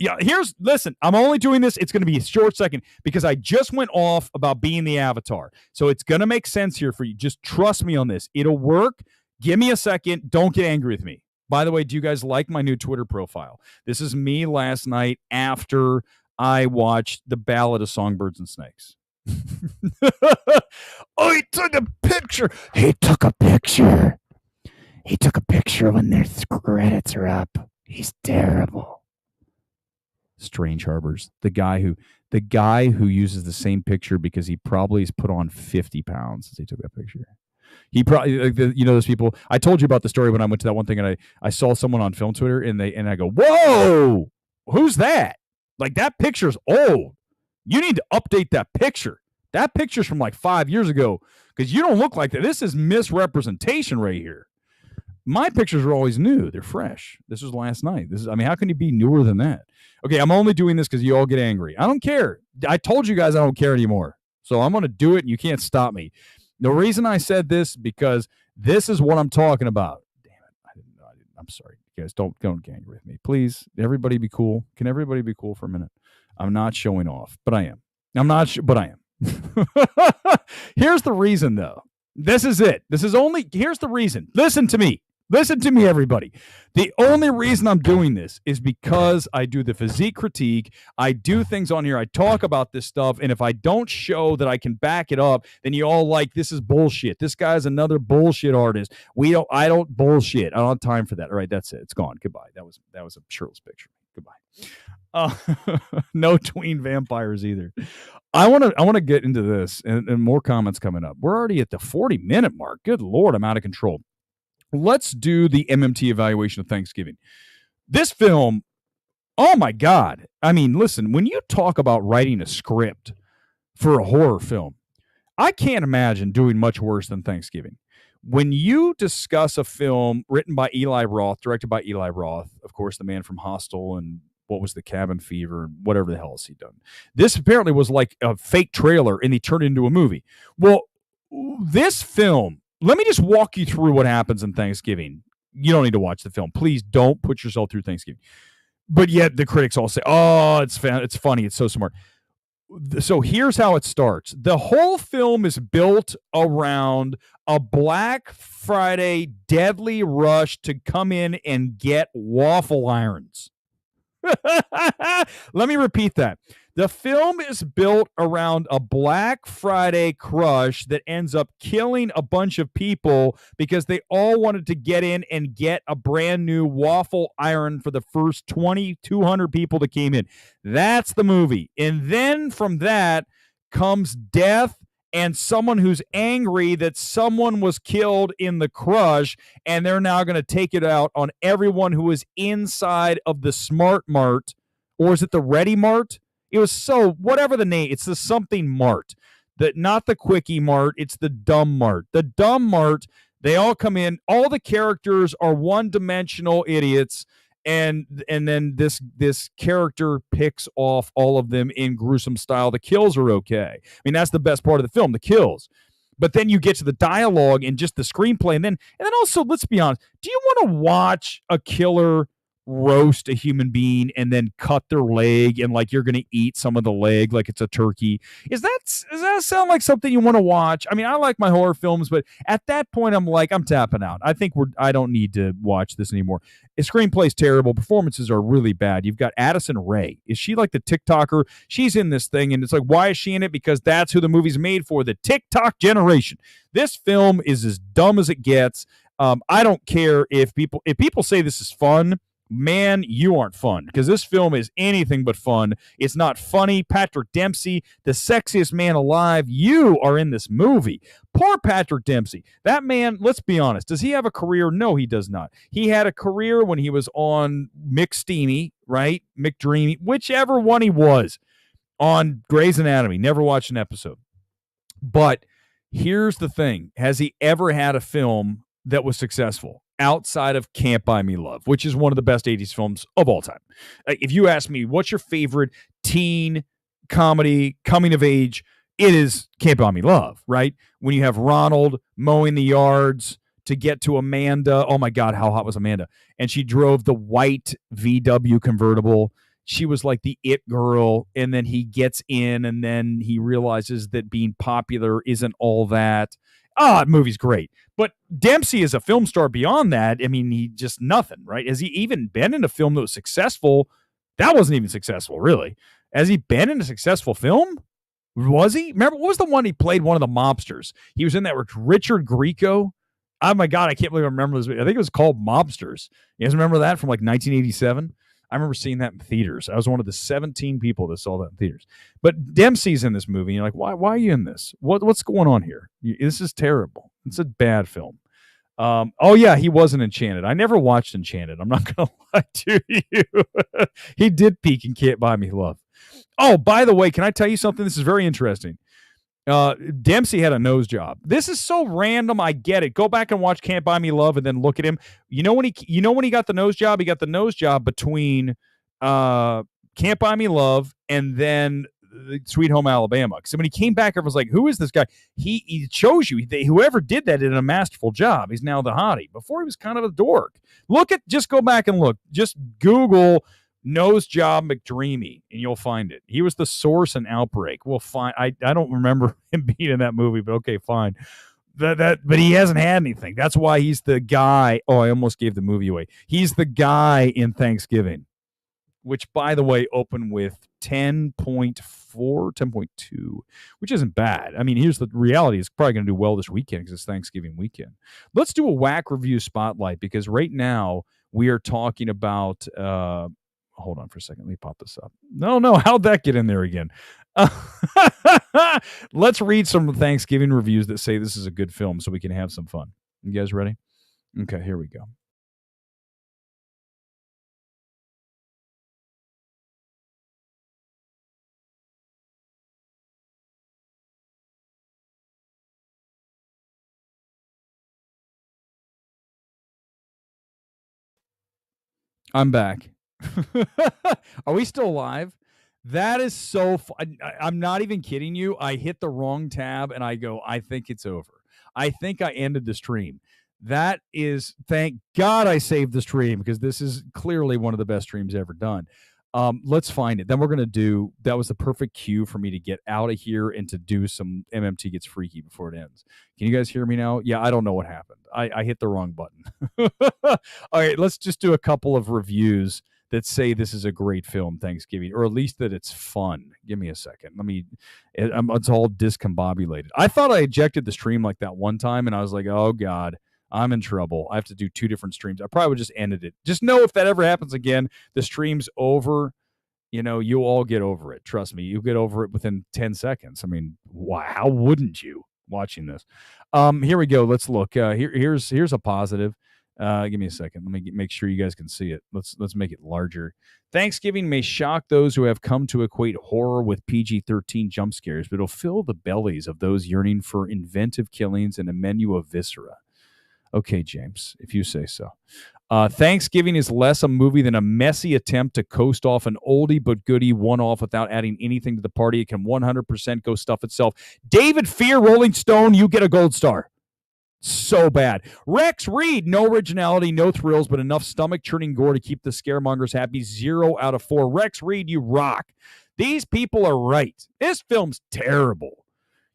doing this. It's going to be a short second because I just went off about being the avatar. So it's going to make sense here for you. Just trust me on this. It'll work. Give me a second. Don't get angry with me. By the way, do you guys like my new Twitter profile? This is me last night after I watched The Ballad of Songbirds and Snakes. Oh, he took a picture. He took a picture when their credits are up. He's terrible. Strange Harbors. The guy who uses the same picture because he probably has put on 50 pounds since he took that picture. He probably, those people. I told you about the story when I went to that one thing and I saw someone on film Twitter and I go, whoa, who's that? Like that picture's old. You need to update that picture. That picture's from like 5 years ago because you don't look like that. This is misrepresentation right here. My pictures are always new. They're fresh. This was last night. How can you be newer than that? Okay, I'm only doing this because you all get angry. I don't care. I told you guys I don't care anymore. So I'm going to do it and you can't stop me. The reason I said this because this is what I'm talking about. Damn it. I'm sorry. You guys don't get angry with me. Please, everybody be cool. Can everybody be cool for a minute? I'm not showing off, but I am. I'm not, but I am. Here's the reason, though. This is it. Here's the reason. Listen to me. Listen to me, everybody. The only reason I'm doing this is because I do the physique critique. I do things on here. I talk about this stuff. And if I don't show that I can back it up, then you all like, this is bullshit. This guy's another bullshit artist. I don't bullshit. I don't have time for that. All right, that's it. It's gone. Goodbye. That was a shirtless picture. Goodbye. No tween vampires either. I want to get into this and more comments coming up. We're already at the 40-minute mark. Good Lord, I'm out of control. Let's do the MMT evaluation of Thanksgiving. This film, oh my God. I mean, listen, when you talk about writing a script for a horror film, I can't imagine doing much worse than Thanksgiving. When you discuss a film written by Eli Roth, directed by Eli Roth, of course, the man from Hostel and what was the Cabin Fever and whatever the hell has he done. This apparently was like a fake trailer and he turned it into a movie. Well, this film, let me just walk you through what happens in Thanksgiving. You don't need to watch the film. Please don't put yourself through Thanksgiving. But yet the critics all say, oh, it's funny. It's so smart. So here's how it starts. The whole film is built around a Black Friday deadly rush to come in and get waffle irons. Let me repeat that. The film is built around a Black Friday crush that ends up killing a bunch of people because they all wanted to get in and get a brand new waffle iron for the first 2,200 people that came in. That's the movie. And then from that comes death and someone who's angry that someone was killed in the crush, and they're now going to take it out on everyone who is inside of the Smart Mart, or is it the Ready Mart? It was whatever the name, it's the something Mart. Not the Quickie Mart, it's the Dumb Mart. The Dumb Mart, they all come in, all the characters are one-dimensional idiots, and then this character picks off all of them in gruesome style. The kills are okay. I mean, that's the best part of the film, the kills. But then you get to the dialogue and just the screenplay, and then also, let's be honest, do you want to watch a killer roast a human being and then cut their leg and like you're going to eat some of the leg like it's a turkey? Does that sound like something you want to watch? I mean, I like my horror films, but at that point I'm like, I'm tapping out. I don't need to watch this anymore. The screenplay's terrible. Performances are really bad. You've got Addison Rae. Is she like the TikToker? She's in this thing, and it's like, why is she in it? Because that's who the movie's made for, the TikTok generation. This film is as dumb as it gets. I don't care if people say this is fun. Man, you aren't fun, because this film is anything but fun. It's not funny. Patrick Dempsey, the sexiest man alive, you are in this movie. Poor Patrick Dempsey. That man, let's be honest, does he have a career? No, he does not. He had a career when he was on McSteamy, right? McDreamy, whichever one he was, on Grey's Anatomy. Never watched an episode. But here's the thing. Has he ever had a film that was successful outside of Can't Buy Me Love, which is one of the best 80s films of all time? If you ask me, what's your favorite teen comedy, coming of age, it is Can't Buy Me Love, right? When you have Ronald mowing the yards to get to Amanda. Oh my God, how hot was Amanda? And she drove the white VW convertible. She was like the it girl, and then he gets in, and then he realizes that being popular isn't all that. The movie's great. But Dempsey is a film star beyond that. I mean, he just nothing, right? Has he even been in a film that was successful? That wasn't even successful, really. Has he been in a successful film? Was he? Remember, what was the one he played? One of the mobsters. He was in that with Richard Grieco. Oh my God, I can't believe I remember this. I think it was called Mobsters. You guys remember that from like 1987? I remember seeing that in theaters. I was one of the 17 people that saw that in theaters. But Dempsey's in this movie. And you're like, why are you in this? What's going on here? This is terrible. It's a bad film. Oh, yeah, he wasn't Enchanted. I never watched Enchanted. I'm not going to lie to you. He did peak in Can't Buy Me Love. Oh, by the way, can I tell you something? This is very interesting. Dempsey had a nose job. This is so random. I get it. Go back and watch Can't Buy Me Love and then look at him. You know when he got the nose job? He got the nose job between Can't Buy Me Love and then Sweet Home Alabama. So when he came back, everyone's like, who is this guy? He shows you. Whoever did that did a masterful job. He's now the hottie. Before he was kind of a dork. Just go back and look. Just Google Nose Job McDreamy, and you'll find it. He was the source in Outbreak. We'll find. I don't remember him being in that movie, but okay, fine. But he hasn't had anything. That's why he's the guy. Oh, I almost gave the movie away. He's the guy in Thanksgiving, which, by the way, opened with 10.4, 10.2, which isn't bad. I mean, here's the reality. It's probably going to do well this weekend because it's Thanksgiving weekend. Let's do a whack review spotlight because right now we are talking about hold on for a second. Let me pop this up. No, how'd that get in there again? Let's read some Thanksgiving reviews that say this is a good film so we can have some fun. You guys ready? Okay, here we go. I'm back. Are we still live? That is so fun. I'm not even kidding you. I hit the wrong tab and I go, I think it's over. I think I ended the stream. That is, thank God I saved the stream because this is clearly one of the best streams ever done. Let's find it. Then we're going to do, that was the perfect cue for me to get out of here and to do some MMT Gets Freaky before it ends. Can you guys hear me now? Yeah, I don't know what happened. I hit the wrong button. All right, let's just do a couple of reviews that say this is a great film, Thanksgiving, or at least that it's fun. Give me a second. It's all discombobulated. I thought I ejected the stream like that one time, and I was like, oh, God, I'm in trouble. I have to do 2 different streams. I probably would just ended it. Just know if that ever happens again, the stream's over. You'll all get over it. Trust me, you'll get over it within 10 seconds. I mean, how wouldn't you watching this? Here we go. Let's look. Here's a positive. Give me a second. Let me make sure you guys can see it. Let's make it larger. Thanksgiving may shock those who have come to equate horror with PG-13 jump scares, but it'll fill the bellies of those yearning for inventive killings and a menu of viscera. Okay, James, if you say so. Thanksgiving is less a movie than a messy attempt to coast off an oldie but goodie one-off without adding anything to the party. It can 100% go stuff itself. David Fear, Rolling Stone, you get a gold star. So bad. Rex Reed, no originality, no thrills, but enough stomach-churning gore to keep the scaremongers happy. 0 out of 4. Rex Reed, you rock. These people are right. This film's terrible.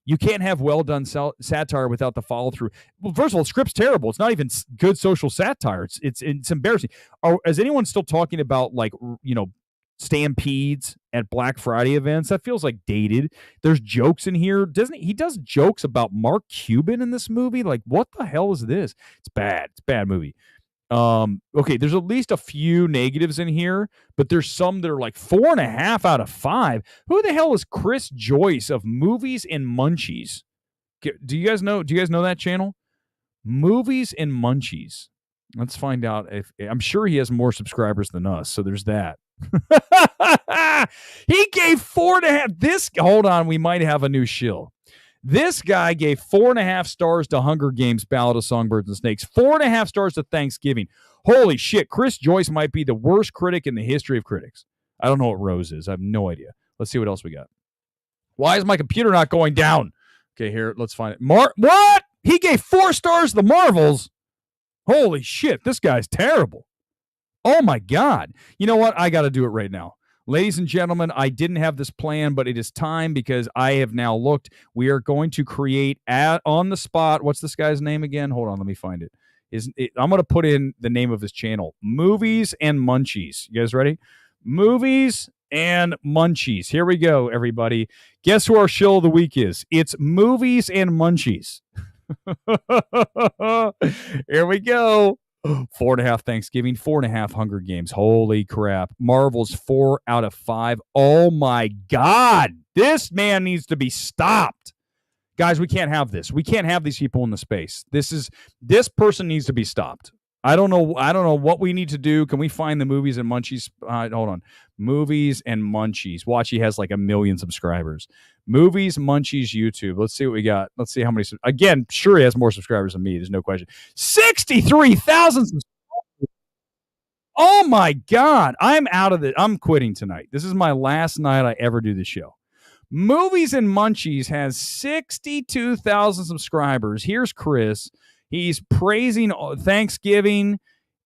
You can't have well-done satire without the follow-through. Well, first of all, the script's terrible. It's not even good social satire. It's embarrassing. Is anyone still talking about, stampedes at Black Friday events? That feels like dated. There's jokes in here. He does jokes about Mark Cuban in this movie? Like, what the hell is this? It's bad. It's a bad movie. Okay, there's at least a few negatives in here, but there's some that are like 4.5 out of 5. Who the hell is Chris Joyce of Movies and Munchies? Do you guys know that channel? Movies and Munchies. Let's find out I'm sure he has more subscribers than us, so there's that. He gave 4.5. Hold on, we might have a new shill. This guy gave 4.5 stars to Hunger Games, Ballad of Songbirds and Snakes. 4.5 stars to Thanksgiving. Holy shit, Chris Joyce might be the worst critic in the history of critics. I don't know what Rose is. I have no idea. Let's see what else we got. Why is my computer not going down? Okay, here, let's find it. What? He gave 4 stars to the Marvels? Holy shit, this guy's terrible. Oh my God. You know what? I got to do it right now. Ladies and gentlemen, I didn't have this plan, but it is time because I have now looked. We are going to create on the spot. What's this guy's name again? Hold on, let me find it. I'm going to put in the name of his channel, Movies and Munchies. You guys ready? Movies and Munchies. Here we go, everybody. Guess who our shill of the week is? It's Movies and Munchies. Here we go. 4.5 Thanksgiving, 4.5 Hunger Games. Holy crap. Marvel's 4 out of 5. Oh my God. This man needs to be stopped. Guys, we can't have this. We can't have these people in the space. This person needs to be stopped. I don't know what we need to do. Can we find the Movies and Munchies? Hold on. Movies and Munchies. Watch, he has like 1 million subscribers. Movies, Munchies, YouTube. Let's see what we got. Let's see how many. Again, sure he has more subscribers than me. There's no question. 63,000 subscribers. Oh my God. I'm out of it. I'm quitting tonight. This is my last night I ever do this show. Movies and Munchies has 62,000 subscribers. Here's Chris. He's praising Thanksgiving.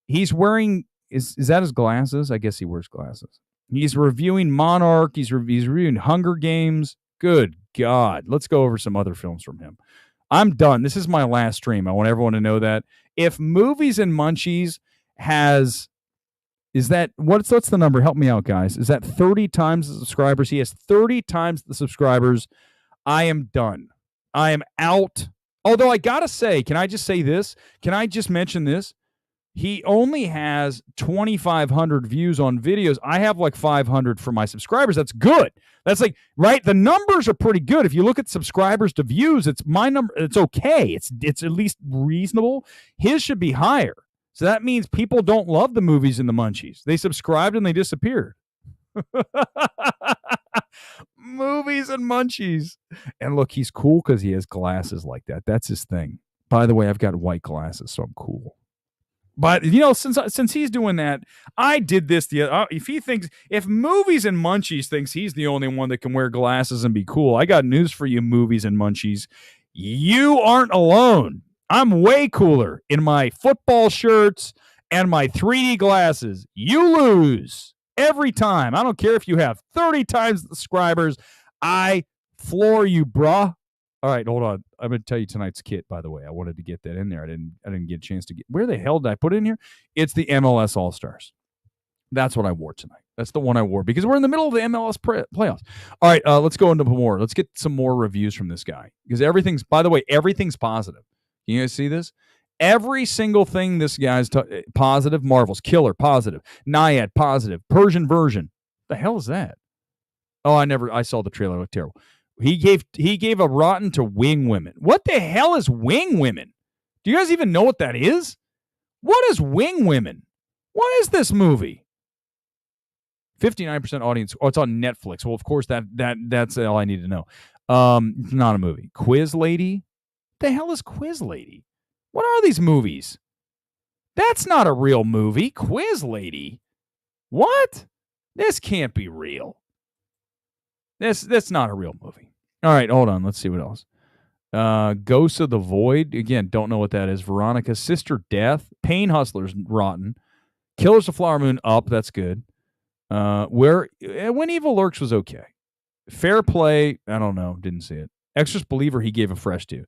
He's wearing is that his glasses? I guess he wears glasses. He's reviewing Monarch. He's reviewing Hunger Games. Good God. Let's go over some other films from him. I'm done. This is my last stream. I want everyone to know that. If Movies and Munchies has... Is that... What's the number? Help me out, guys. Is that 30 times the subscribers? He has 30 times the subscribers. I am done. I am out. Although I got to say, can I just say this? Can I just mention this? He only has 2,500 views on videos. I have like 500 for my subscribers. That's good. That's like, right? The numbers are pretty good. If you look at subscribers to views, it's my number. It's okay. It's at least reasonable. His should be higher. So that means people don't love the Movies and the Munchies. They subscribed and they disappeared. Movies and Munchies. And look, he's cool because he has glasses like that. That's his thing. By the way, I've got white glasses, so I'm cool. But, since he's doing that, I did this. If Movies and Munchies thinks he's the only one that can wear glasses and be cool, I got news for you, Movies and Munchies. You aren't alone. I'm way cooler in my football shirts and my 3D glasses. You lose every time. I don't care if you have 30 times the subscribers. I floor you, bruh. All right, hold on. I'm going to tell you tonight's kit, by the way. I wanted to get that in there. I didn't get a chance to get... Where the hell did I put it in here? It's the MLS All-Stars. That's what I wore tonight. That's the one I wore because we're in the middle of the MLS playoffs. All right, let's go into more. Let's get some more reviews from this guy because everything's positive. Can you guys see this? Every single thing this guy's positive. Marvel's killer, positive. Naiad, positive. Persian version. The hell is that? Oh, I saw the trailer. It looked terrible. He gave a rotten to Wing Women. What the hell is Wing Women? Do you guys even know what that is? What is Wing Women? What is this movie? 59% audience. Oh, it's on Netflix. Well, of course, that's all I need to know. It's not a movie. Quiz Lady? What the hell is Quiz Lady? What are these movies? That's not a real movie. Quiz Lady? What? This can't be real. That's not a real movie. All right, hold on. Let's see what else. Ghosts of the Void. Again, don't know what that is. Veronica's Sister Death. Pain Hustlers, rotten. Killers of Flower Moon, up. That's good. When Evil Lurks was okay. Fair Play, I don't know. Didn't see it. Exorcist Believer, he gave a fresh to.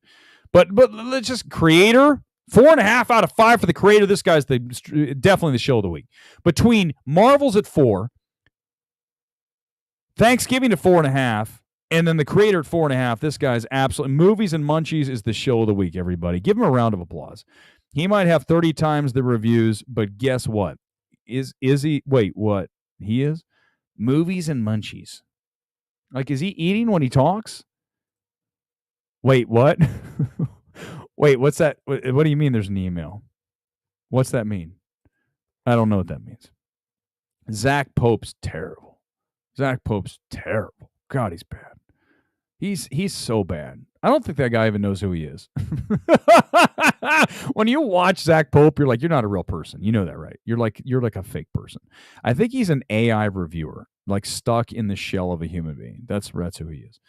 But let's just... Creator, 4.5 out of 5 for the Creator. This guy's definitely the show of the week. Between Marvel's at 4... Thanksgiving to 4.5, and then the Creator at 4.5. This guy's absolutely... Movies and Munchies is the show of the week, everybody. Give him a round of applause. He might have 30 times the reviews, but guess what? Is he... Wait, what? He is? Movies and Munchies. Like, is he eating when he talks? Wait, what? Wait, what's that? What do you mean there's an email? What's that mean? I don't know what that means. Zach Pope's terrible. Zach Pope's terrible. God, he's bad. He's so bad. I don't think that guy even knows who he is. When you watch Zach Pope, you're like, you're not a real person. You know that, right? You're like a fake person. I think he's an AI reviewer, like stuck in the shell of a human being. That's who he is.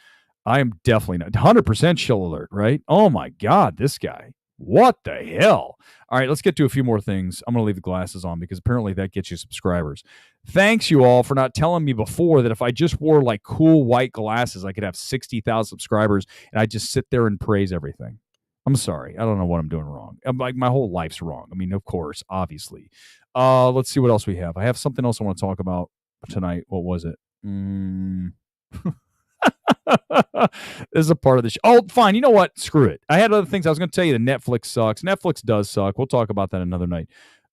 I am definitely not 100% shill alert, right? Oh my God, this guy. What the hell? All right, let's get to a few more things. I'm going to leave the glasses on because apparently that gets you subscribers. Thanks, you all, for not telling me before that if I just wore like cool white glasses, I could have 60,000 subscribers and I just sit there and praise everything. I'm sorry. I don't know what I'm doing wrong. Like my whole life's wrong. I mean, of course, obviously. Let's see what else we have. I have something else I want to talk about tonight. What was it? This is a part of the show. Oh, fine. You know what? Screw it. I had other things. I was going to tell you that Netflix sucks. Netflix does suck. We'll talk about that another night.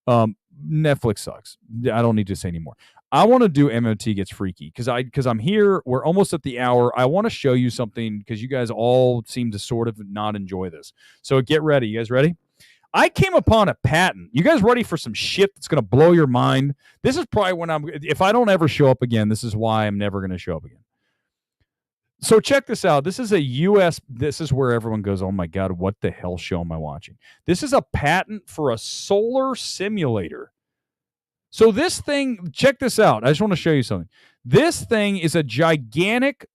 Netflix sucks. I don't need to say anymore. I want to do MMT Gets Freaky because I'm here. We're almost at the hour. I want to show you something because you guys all seem to sort of not enjoy this. So get ready. You guys ready? I came upon a patent. You guys ready for some shit that's going to blow your mind? This is probably if I don't ever show up again, this is why I'm never going to show up again. So check this out. This is this is where everyone goes, oh my God, what the hell show am I watching? This is a patent for a solar simulator. So this thing, check this out. I just want to show you something. This thing is a gigantic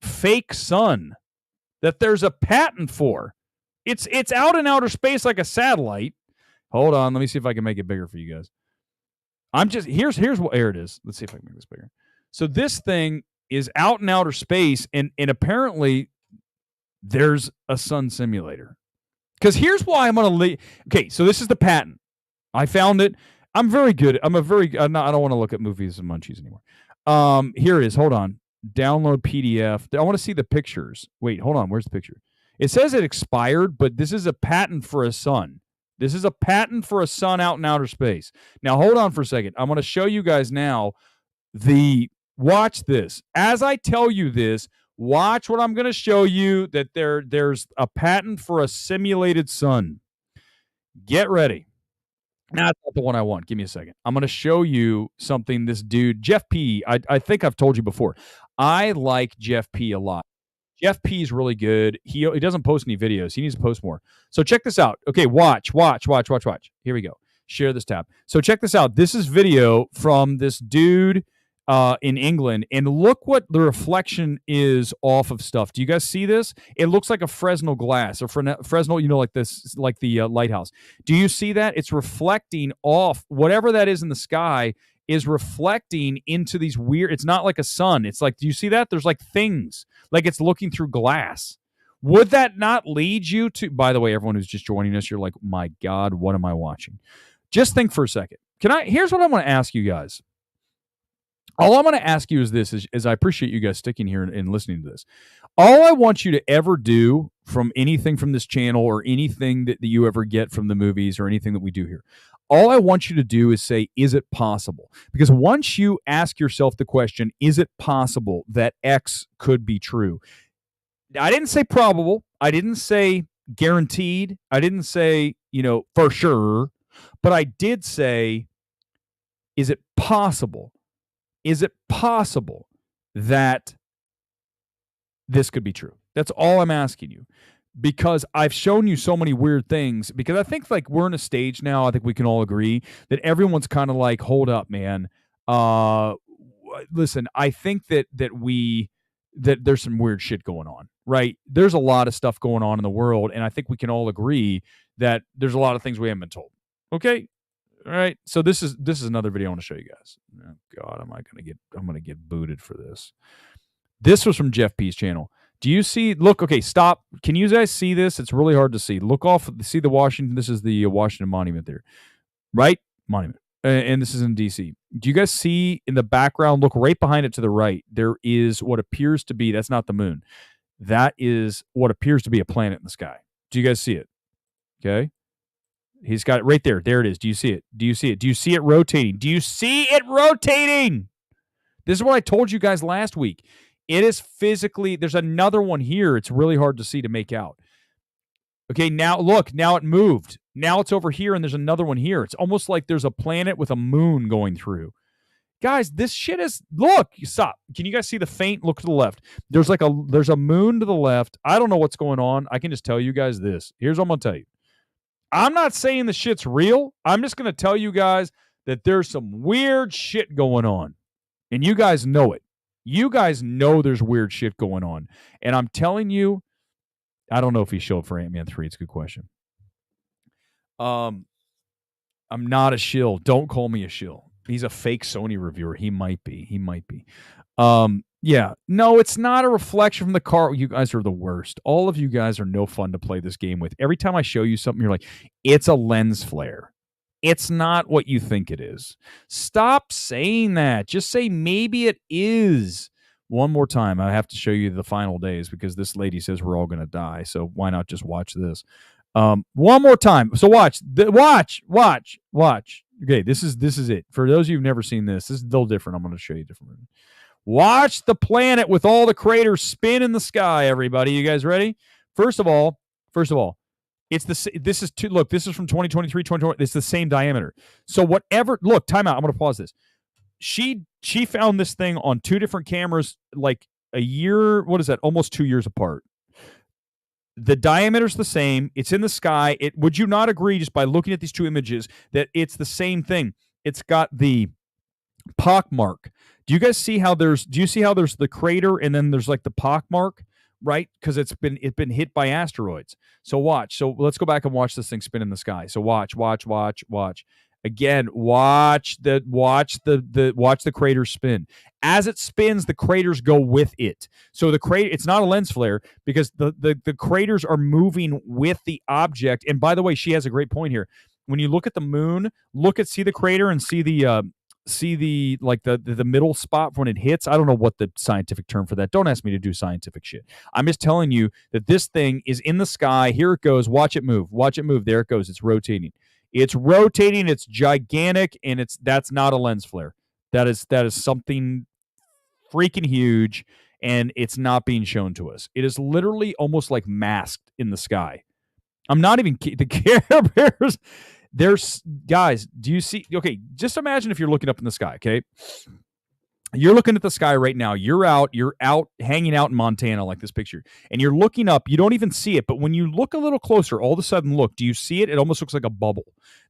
fake sun that there's a patent for. It's out in outer space like a satellite. Hold on. Let me see if I can make it bigger for you guys. here's what here it is. Let's see if I can make this bigger. So this thing is out in outer space, and apparently there's a sun simulator. Because here's why I'm going to leave. Okay, so this is the patent. I found it. I'm very good. I don't want to look at movies and munchies anymore. Here it is. Hold on. Download PDF. I want to see the pictures. Wait, hold on. Where's the picture? It says it expired, but this is a patent for a sun. This is a patent for a sun out in outer space. Now, hold on for a second. I'm going to show you guys now watch this. As I tell you this, watch what I'm going to show you, that there's a patent for a simulated sun. Get ready. Now, that's not the one I want. Give me a second. I'm going to show you something this dude, Jeff P. I think I've told you before. I like Jeff P. a lot. Jeff P. is really good. He doesn't post any videos. He needs to post more. So check this out. Okay, watch. Here we go. Share this tab. So check this out. This is video from this dude in England, and look what the reflection is off of stuff. Do you guys see this? It looks like a Fresnel glass, or Fresnel, like this, like the lighthouse. Do you see that? It's reflecting off whatever that is in the sky, is reflecting into these weird, it's not like a sun. It's like, do you see that? There's like things, like it's looking through glass. Would that not lead you to, by the way, everyone who's just joining us, you're like, my God, what am I watching? Just think for a second. Here's what I want to ask you guys. All I'm going to ask you is this, is I appreciate you guys sticking here and listening to this. All I want you to ever do from anything from this channel, or anything that you ever get from the movies, or anything that we do here, all I want you to do is say, is it possible? Because once you ask yourself the question, is it possible that X could be true? I didn't say probable. I didn't say guaranteed. I didn't say, for sure. But I did say, is it possible? Is it possible that this could be true? That's all I'm asking you. Because I've shown you so many weird things, because I think like we're in a stage now, I think we can all agree that everyone's kind of like, hold up, man. Listen, I think that there's some weird shit going on, right? There's a lot of stuff going on in the world, and I think we can all agree that there's a lot of things we haven't been told. Okay? All right. So this is another video I want to show you guys. Oh God, I'm gonna get booted for this. This was from Jeff P's channel. Do you see? Look, okay, stop. Can you guys see this? It's really hard to see. Look off. See the Washington. This is the Washington Monument there, right? Monument. And this is in D.C. Do you guys see in the background? Look right behind it to the right. There is what appears to be, that's not the moon. That is what appears to be a planet in the sky. Do you guys see it? Okay. He's got it right there. There it is. Do you see it? Do you see it? Do you see it rotating? Do you see it rotating? This is what I told you guys last week. It is physically, there's another one here. It's really hard to see, to make out. Okay, now look, now it moved. Now it's over here, and there's another one here. It's almost like there's a planet with a moon going through. Guys, this shit is, look, stop. Can you guys see the faint look to the left? There's a moon to the left. I don't know what's going on. I can just tell you guys this. Here's what I'm going to tell you. I'm not saying the shit's real. I'm just going to tell you guys that there's some weird shit going on. And you guys know it. You guys know there's weird shit going on. And I'm telling you, I don't know if he showed for Ant-Man 3. It's a good question. I'm not a shill. Don't call me a shill. He's a fake Sony reviewer. He might be. Yeah. No, it's not a reflection from the car. You guys are the worst. All of you guys are no fun to play this game with. Every time I show you something, you're like, it's a lens flare. It's not what you think it is. Stop saying that. Just say maybe it is. One more time. I have to show you the final days, because this lady says we're all going to die. So why not just watch this? One more time. So watch. Okay, this is it. For those of you who've never seen this is a little different. I'm going to show you a different movie. Watch the planet with all the craters spin in the sky, everybody. You guys ready? First of all, this is from 2023, 2020. It's the same diameter. So whatever, look, time out. I'm going to pause this. She found this thing on two different cameras, like a year, what is that? Almost 2 years apart. The diameter's the same. It's in the sky. Would you not agree, just by looking at these two images, that it's the same thing? It's got the pock mark. Do you see how there's the crater, and then there's like the pock mark, right? Because it's been hit by asteroids. So watch. So let's go back and watch this thing spin in the sky. So watch. Again, watch the crater spin. As it spins, the craters go with it. So the crater, it's not a lens flare because the craters are moving with the object. And by the way, she has a great point here. When you look at the moon, see the crater and see the like the middle spot when it hits. I don't know what the scientific term for that. Don't ask me to do scientific shit. I'm just telling you that this thing is in the sky. Here it goes. Watch it move. There it goes. It's rotating. It's gigantic, and that's not a lens flare. That is something freaking huge, and it's not being shown to us. It is literally almost like masked in the sky. I'm not even the Care Bears. There's guys, do you see? Okay, just imagine if you're looking up in the sky, okay? You're looking at the sky right now. You're out hanging out in Montana like this picture. And you're looking up, you don't even see it, but when you look a little closer, all of a sudden look, do you see it? It almost looks like a bubble.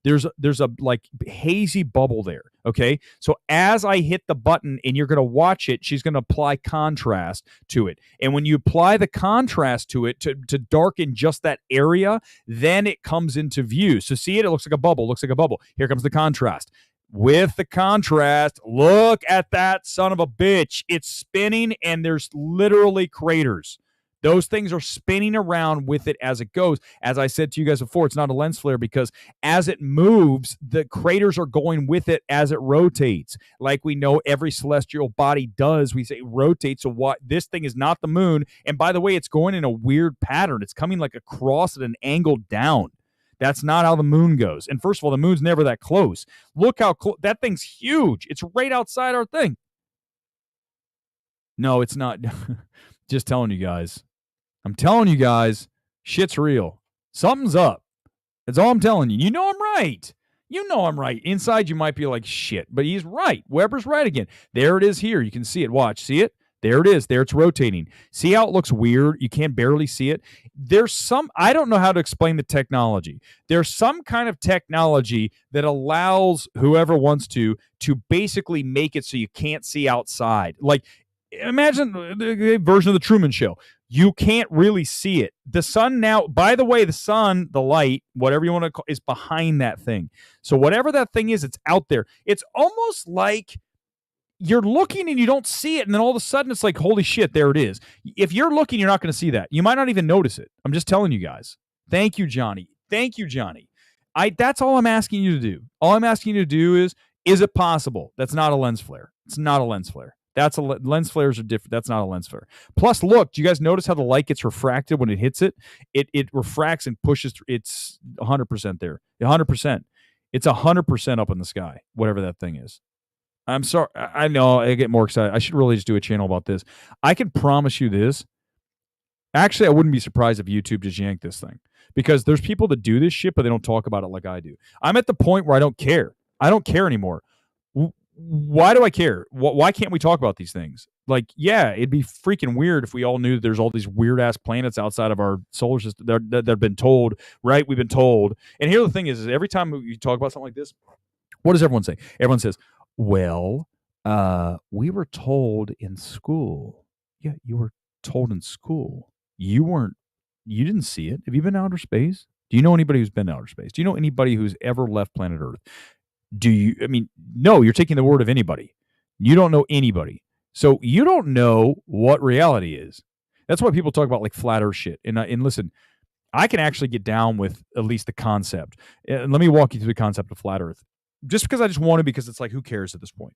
There's a like hazy bubble there, okay? So as I hit the button and you're going to watch it, she's going to apply contrast to it. And when you apply the contrast to it to darken just that area, then it comes into view. So see it? It looks like a bubble. Here comes the contrast. With the contrast, look at that son of a bitch. It's spinning, and there's literally craters. Those things are spinning around with it as it goes. As I said to you guys before, it's not a lens flare because as it moves, the craters are going with it as it rotates. Like we know every celestial body does. We say rotate. So what? This thing is not the moon. And by the way, it's going in a weird pattern. It's coming like across at an angle down. That's not how the moon goes. And first of all, the moon's never that close. Look how close. That thing's huge. It's right outside our thing. No, it's not. Just telling you guys. I'm telling you guys, shit's real. Something's up. That's all I'm telling you. You know I'm right. Inside, you might be like, shit, but he's right. Weber's right again. There it is here. You can see it. Watch. See it? There it is. There it's rotating. See how it looks weird? You can't barely see it. I don't know how to explain the technology. There's some kind of technology that allows whoever wants to basically make it so you can't see outside. Like, imagine the version of the Truman Show. You can't really see it. The sun now, by the way, the light, whatever you want to call it, is behind that thing. So whatever that thing is, it's out there. It's almost like you're looking and you don't see it, and then all of a sudden it's like, holy shit, there it is. If you're looking, you're not going to see that. You might not even notice it. I'm just telling you guys. Thank you, Johnny. That's all I'm asking you to do. All I'm asking you to do is it possible? That's not a lens flare. It's not a lens flare. Lens flares are different. That's not a lens flare. Plus, look, do you guys notice how the light gets refracted when it hits it? It refracts and pushes through. It's 100% there. 100%. It's 100% up in the sky, whatever that thing is. I'm sorry. I know I get more excited. I should really just do a channel about this. I can promise you this. Actually, I wouldn't be surprised if YouTube just yanked this thing because there's people that do this shit, but they don't talk about it like I do. I'm at the point where I don't care. I don't care anymore. Why do I care? Why can't we talk about these things? Like, yeah, it'd be freaking weird if we all knew that there's all these weird ass planets outside of our solar system that have been told, right? We've been told. And here the thing is every time you talk about something like this, what does everyone say? Everyone says, well, we were told in school. Yeah, you were told in school. You didn't see it. Have you been to outer space? Do you know anybody who's been to outer space? Do you know anybody who's ever left planet Earth? No, you're taking the word of anybody. You don't know anybody. So you don't know what reality is. That's why people talk about like flat earth shit. And listen, I can actually get down with at least the concept. And let me walk you through the concept of flat earth. Just because I just want to, because it's like, who cares at this point?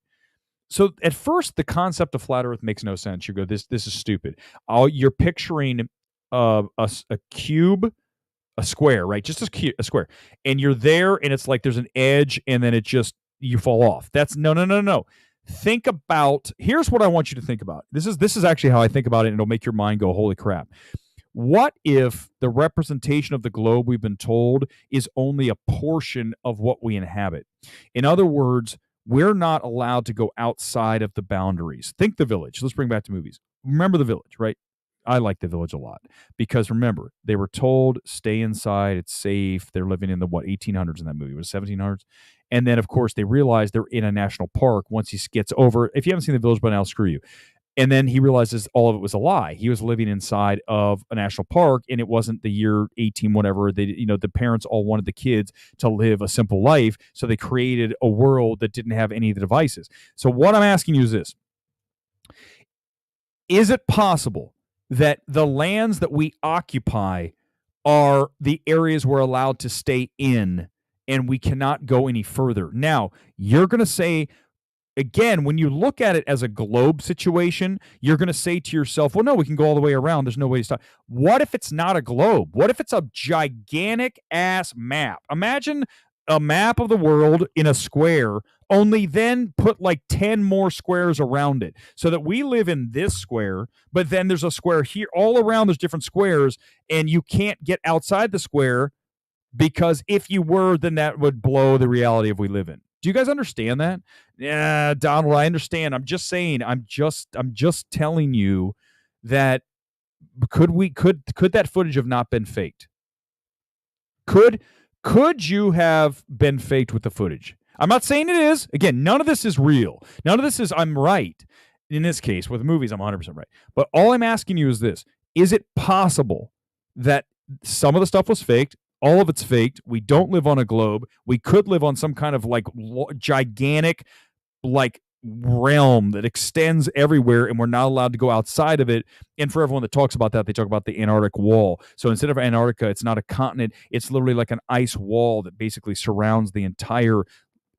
So at first, the concept of flat earth makes no sense. You go, this is stupid. You're picturing a cube, a square, right? Just a square. And you're there, and it's like there's an edge, and then you fall off. That's no. Think about, here's what I want you to think about. This is actually how I think about it, and it'll make your mind go, holy crap. What if the representation of the globe we've been told is only a portion of what we inhabit? In other words, we're not allowed to go outside of the boundaries. Think The Village. Let's bring back to movies. Remember The Village, right? I like The Village a lot because remember, they were told stay inside, it's safe. They're living in the 1800s in that movie. It was 1700s. And then, of course, they realize they're in a national park once he gets over. If you haven't seen The Village by now, screw you. And then he realizes all of it was a lie. He was living inside of a national park, and it wasn't the year 18 whatever. The parents all wanted the kids to live a simple life, so they created a world that didn't have any of the devices. So what I'm asking you is this: is it possible that the lands that we occupy are the areas we're allowed to stay in, and we cannot go any further? Now, you're going to say, again, when you look at it as a globe situation, you're going to say to yourself, well, no, we can go all the way around. There's no way to stop. What if it's not a globe? What if it's a gigantic ass map? Imagine a map of the world in a square, only then put like 10 more squares around it, so that we live in this square, but then there's a square here. All around there's different squares, and you can't get outside the square, because if you were, then that would blow the reality of we live in. Do you guys understand that? Yeah, Donald, I understand. I'm just saying, I'm just telling you that could that footage have not been faked? Could you have been faked with the footage? I'm not saying it is. Again, none of this is real. None of this is I'm right. In this case, with movies, I'm 100% right. But all I'm asking you is this: is it possible that some of the stuff was faked? All of it's faked. We don't live on a globe. We could live on some kind of like gigantic like realm that extends everywhere, and we're not allowed to go outside of it. And for everyone that talks about that, they talk about the Antarctic wall. So instead of Antarctica, it's not a continent. It's literally like an ice wall that basically surrounds the entire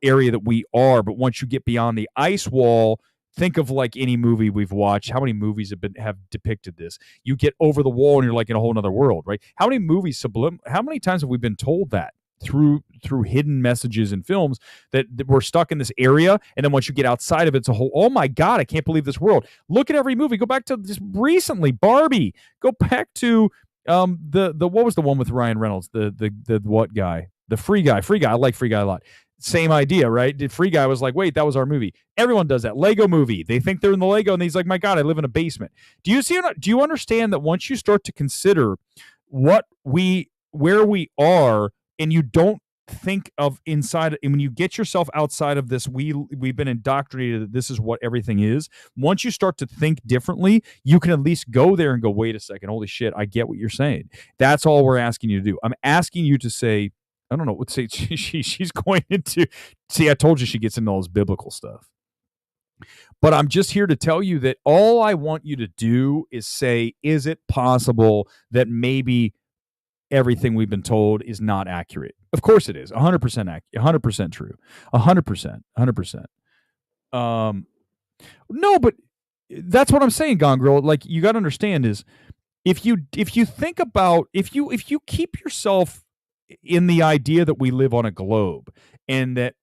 area that we are. But once you get beyond the ice wall, think of like any movie we've watched. How many movies have depicted this? You get over the wall and you're like in a whole other world, right? How many movies how many times have we been told that through hidden messages in films that we're stuck in this area, and then once you get outside of it, it's a whole, oh my God, I can't believe this world. Look at every movie. Go back to just recently, Barbie. Go back to the what was the one with Ryan Reynolds? The what guy? The Free Guy. I like Free Guy a lot. Same idea, right? The Free Guy was like, wait, that was our movie. Everyone does that. Lego movie. They think they're in the Lego, and he's like, my God, I live in a basement. Do you understand that once you start to consider where we are, and you don't think of inside, and when you get yourself outside of this, we've been indoctrinated that this is what everything is. Once you start to think differently, you can at least go there and go, wait a second, holy shit, I get what you're saying. That's all we're asking you to do. I'm asking you to say, I don't know what to say. She's going into, see, I told you she gets into all this biblical stuff. But I'm just here to tell you that all I want you to do is say, is it possible that maybe everything we've been told is not accurate? Of course it is. 100% accurate, 100% true. 100%. No, but that's what I'm saying, Gone Girl. Like, you got to understand is, if you think about, if you keep yourself in the idea that we live on a globe, and that,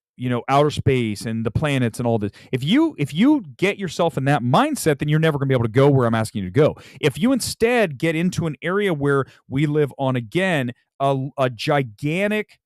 outer space and the planets and all this, if you get yourself in that mindset, then you're never going to be able to go where I'm asking you to go. If you instead get into an area where we live on, again, a gigantic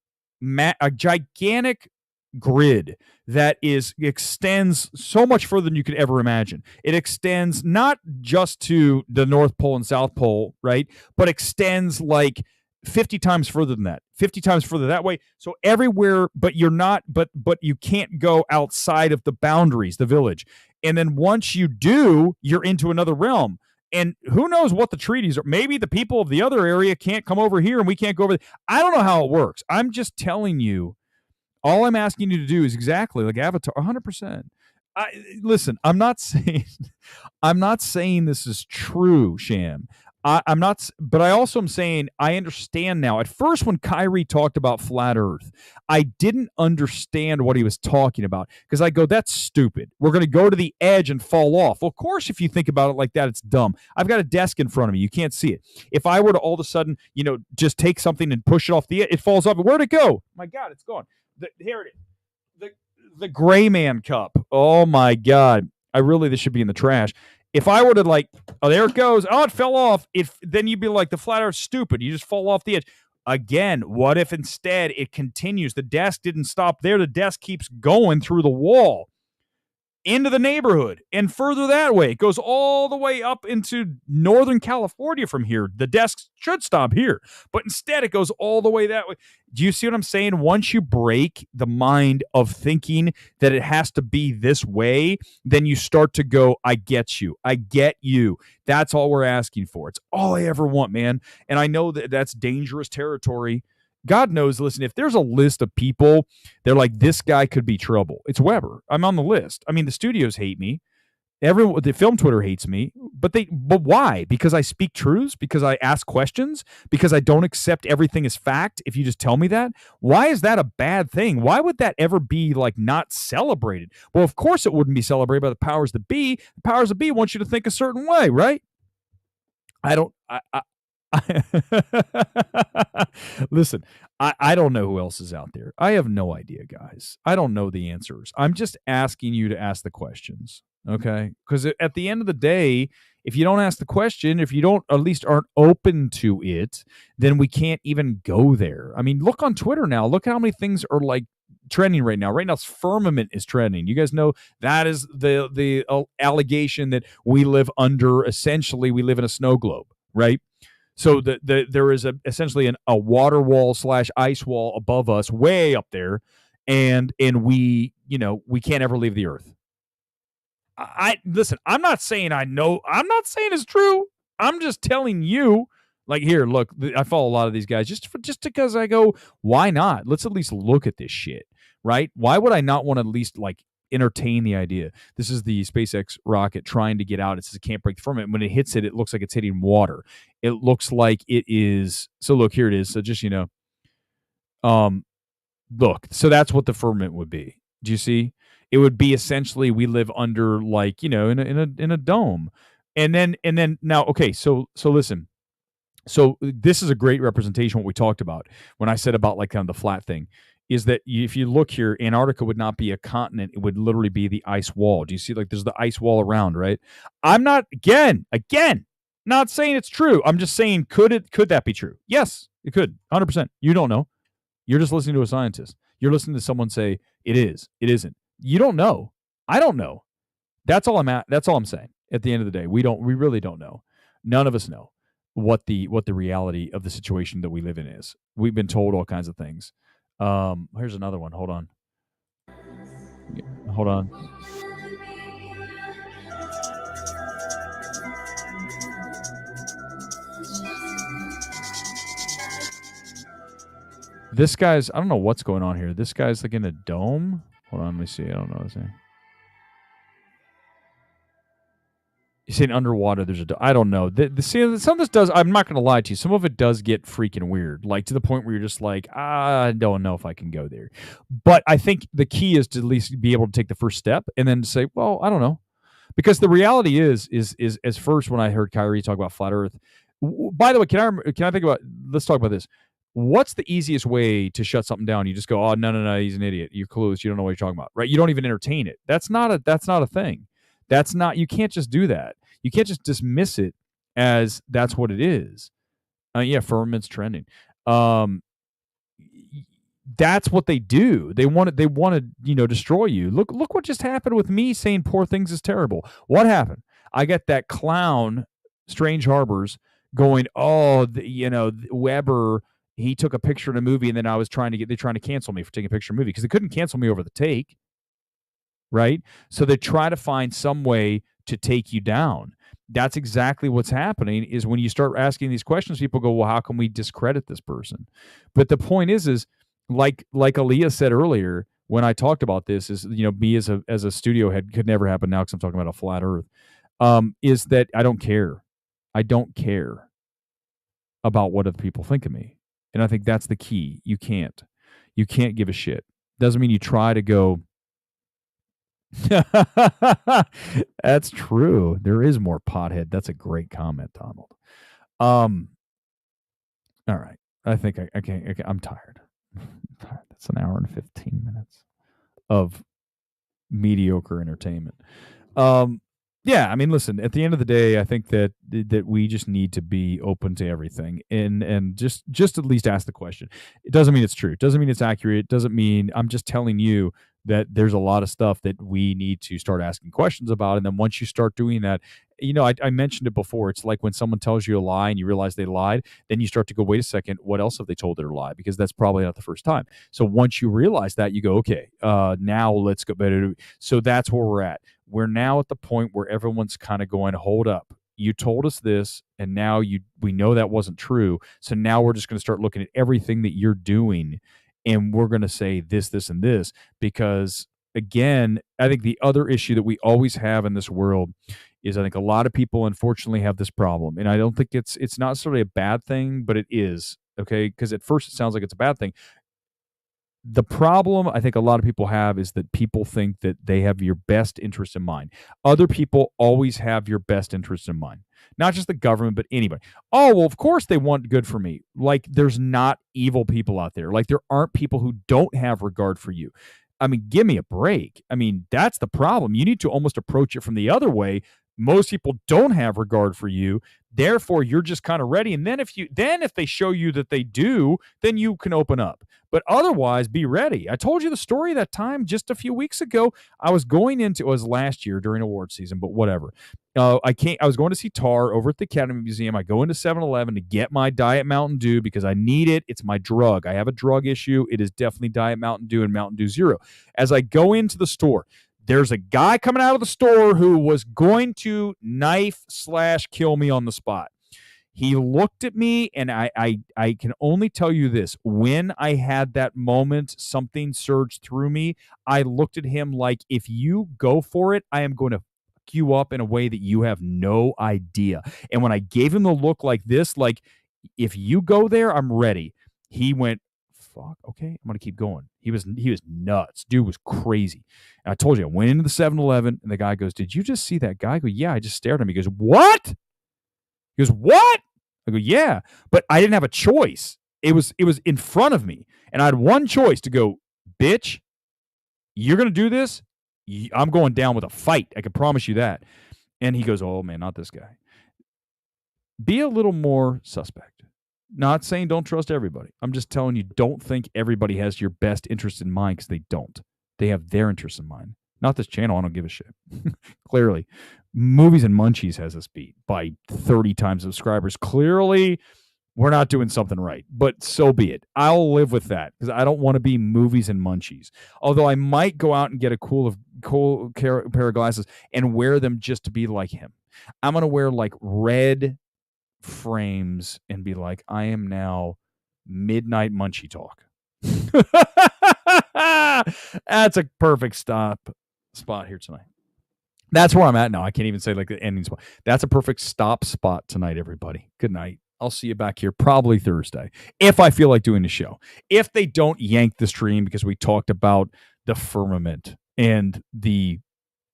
grid that extends so much further than you could ever imagine. It extends not just to the North Pole and South Pole, right? But extends like 50 times further than that, 50 times further that way. So everywhere, but you're not, but you can't go outside of the boundaries, the village. And then once you do, you're into another realm. And who knows what the treaties are? Maybe the people of the other area can't come over here and we can't go over there. I don't know how it works. I'm just telling you, all I'm asking you to do is exactly like Avatar, 100%. Listen, I'm not saying this is true, Sham. I'm not, but I also am saying I understand now. At first, when Kyrie talked about flat Earth, I didn't understand what he was talking about, because I go, that's stupid. We're going to go to the edge and fall off. Well, of course, if you think about it like that, it's dumb. I've got a desk in front of me. You can't see it. If I were to all of a sudden, just take something and push it off the edge, it falls off. Where'd it go? My God, it's gone. Here it is. The Gray Man cup. Oh, my God. This should be in the trash. If I were to oh, there it goes. Oh, it fell off. Then you'd be like, the flat Earth's stupid. You just fall off the edge. Again, what if instead it continues? The desk didn't stop there. The desk keeps going through the wall. into the neighborhood and further that way. It goes all the way up into Northern California from here. The desks should stop here, but instead it goes all the way that way. Do you see what I'm saying? Once you break the mind of thinking that it has to be this way, then you start to go, I get you. I get you. That's all we're asking for. It's all I ever want, man. And I know that that's dangerous territory. God knows, listen, if there's a list of people, they're like, this guy could be trouble. It's Weber. I'm on the list. I mean, the studios hate me. Everyone, the film Twitter hates me. But why? Because I speak truths? Because I ask questions? Because I don't accept everything as fact if you just tell me that? Why is that a bad thing? Why would that ever be like not celebrated? Well, of course it wouldn't be celebrated by the powers that be. The powers that be want you to think a certain way, right? Listen, I don't know who else is out there. I have no idea, guys. I don't know the answers. I'm just asking you to ask the questions, okay? Because at the end of the day, if you don't ask the question, if you don't at least aren't open to it, then we can't even go there. I mean, look on Twitter now. Look how many things are like trending right now. Right now, firmament is trending. You guys know that is the allegation that we live under. Essentially, we live in a snow globe, right? So there is essentially a water wall / ice wall above us, way up there, and we can't ever leave the earth. Listen. I'm not saying I know. I'm not saying it's true. I'm just telling you. Like, here, look. I follow a lot of these guys just because I go, why not? Let's at least look at this shit, right? Why would I not want to at least like entertain the idea? This is the SpaceX rocket trying to get out. It says it can't break the firmament. When it hits it, it looks like it's hitting water. It looks like it is. So look, here it is. So just, look, so that's what the firmament would be. Do you see? It would be essentially we live under like, in a dome. And then now, okay, so listen. So this is a great representation of what we talked about when I said about like kind of the flat thing. Is that if you look here, Antarctica would not be a continent. It would literally be the ice wall. Do you see, like, there's the ice wall around, right? I'm not, again, not saying it's true. I'm just saying, could that be true? Yes, it could, 100%. You don't know. You're just listening to a scientist. You're listening to someone say, it is, it isn't. You don't know. I don't know. That's all I'm saying. At the end of the day, we really don't know. None of us know what the reality of the situation that we live in is. We've been told all kinds of things. Here's another one. Hold on. This guy's, I don't know what's going on here. This guy's like in a dome. Hold on, let me see. I don't know what's saying. You're saying underwater, there's I don't know. See, some of this does, I'm not going to lie to you, some of it does get freaking weird, like to the point where you're just like, I don't know if I can go there. But I think the key is to at least be able to take the first step and then say, well, I don't know. Because the reality is as first when I heard Kyrie talk about flat Earth, by the way, can I think about, let's talk about this. What's the easiest way to shut something down? You just go, oh, no, he's an idiot. You're clueless. You don't know what you're talking about, right? You don't even entertain it. That's not a thing. You can't just do that. You can't just dismiss it as that's what it is. Yeah, firmament's trending. That's what they do. They want to, destroy you. Look what just happened with me saying poor things is terrible. What happened? I got that clown, Strange Harbors, going, Weber, he took a picture in a movie, and then they're trying to cancel me for taking a picture in a movie because they couldn't cancel me over the take. Right? So they try to find some way to take you down. That's exactly what's happening is when you start asking these questions, people go, well, how can we discredit this person? But the point is like Aaliyah said earlier, when I talked about this is, me as a studio head could never happen now because I'm talking about a flat earth, is that I don't care. I don't care about what other people think of me. And I think that's the key. You can't give a shit. Doesn't mean you try to go, that's true. There is more pothead. That's a great comment, Donald. All right. I think I can't. I'm tired. That's an hour and 15 minutes of mediocre entertainment. Yeah, I mean, listen, at the end of the day, I think that we just need to be open to everything and just at least ask the question. It doesn't mean it's true. It doesn't mean it's accurate. It doesn't mean, I'm just telling you that there's a lot of stuff that we need to start asking questions about. And then once you start doing that, I mentioned it before. It's like when someone tells you a lie and you realize they lied, then you start to go, wait a second, what else have they told her to lie? Because that's probably not the first time. So once you realize that, you go, okay, now let's go better. So that's where we're at. We're now at the point where everyone's kind of going, hold up. You told us this, and now we know that wasn't true. So now we're just going to start looking at everything that you're doing, and we're going to say this, this, and this. Because again, I think the other issue that we always have in this world is I think a lot of people unfortunately have this problem, and I don't think it's not necessarily a bad thing, but it is, okay? Because at first it sounds like it's a bad thing. The problem I think a lot of people have is that people think that they have your best interest in mind. Other people always have your best interest in mind. Not just the government, but anybody. Oh, well, of course they want good for me. Like, there's not evil people out there. Like, there aren't people who don't have regard for you. I mean, give me a break. I mean, that's the problem. You need to almost approach it from the other way. Most people don't have regard for you. Therefore, you're just kind of ready. And then if they show you that they do, then you can open up. But otherwise, be ready. I told you the story that time just a few weeks ago. I was going into, it was last year during award season, but whatever. I was going to see Tar over at the Academy Museum. I go into 7-Eleven to get my Diet Mountain Dew because I need it. It's my drug. I have a drug issue. It is definitely Diet Mountain Dew and Mountain Dew Zero. As I go into the store, there's a guy coming out of the store who was going to knife/kill me on the spot. He looked at me, and I can only tell you this. When I had that moment, something surged through me. I looked at him like, if you go for it, I am going to fuck you up in a way that you have no idea. And when I gave him the look like this, like, if you go there, I'm ready. He went, fuck, okay, I'm going to keep going. He was nuts. Dude was crazy. And I told you, I went into the 7-Eleven, and the guy goes, did you just see that guy? I go, yeah, I just stared at him. He goes, what? He goes, what? I go, yeah, but I didn't have a choice. It was in front of me, and I had one choice to go, bitch, you're going to do this? I'm going down with a fight. I can promise you that. And he goes, oh, man, not this guy. Be a little more suspect. Not saying don't trust everybody. I'm just telling you, don't think everybody has your best interest in mind, because they don't. They have their interest in mind. Not this channel. I don't give a shit. Clearly. Movies and Munchies has us beat by 30 times subscribers. Clearly, we're not doing something right, but so be it. I'll live with that, because I don't want to be Movies and Munchies. Although I might go out and get a cool pair of glasses and wear them just to be like him. I'm going to wear like red frames and be like, I am now Midnight Munchie Talk. That's a perfect spot here tonight. That's where I'm at now. I can't even say like the ending spot. That's a perfect stop spot tonight, everybody. Good night. I'll see you back here probably Thursday, if I feel like doing the show. If they don't yank the stream because we talked about the firmament and the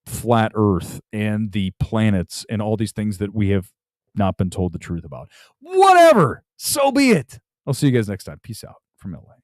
flat earth and the planets and all these things that we have not been told the truth about. Whatever. So be it. I'll see you guys next time. Peace out from LA.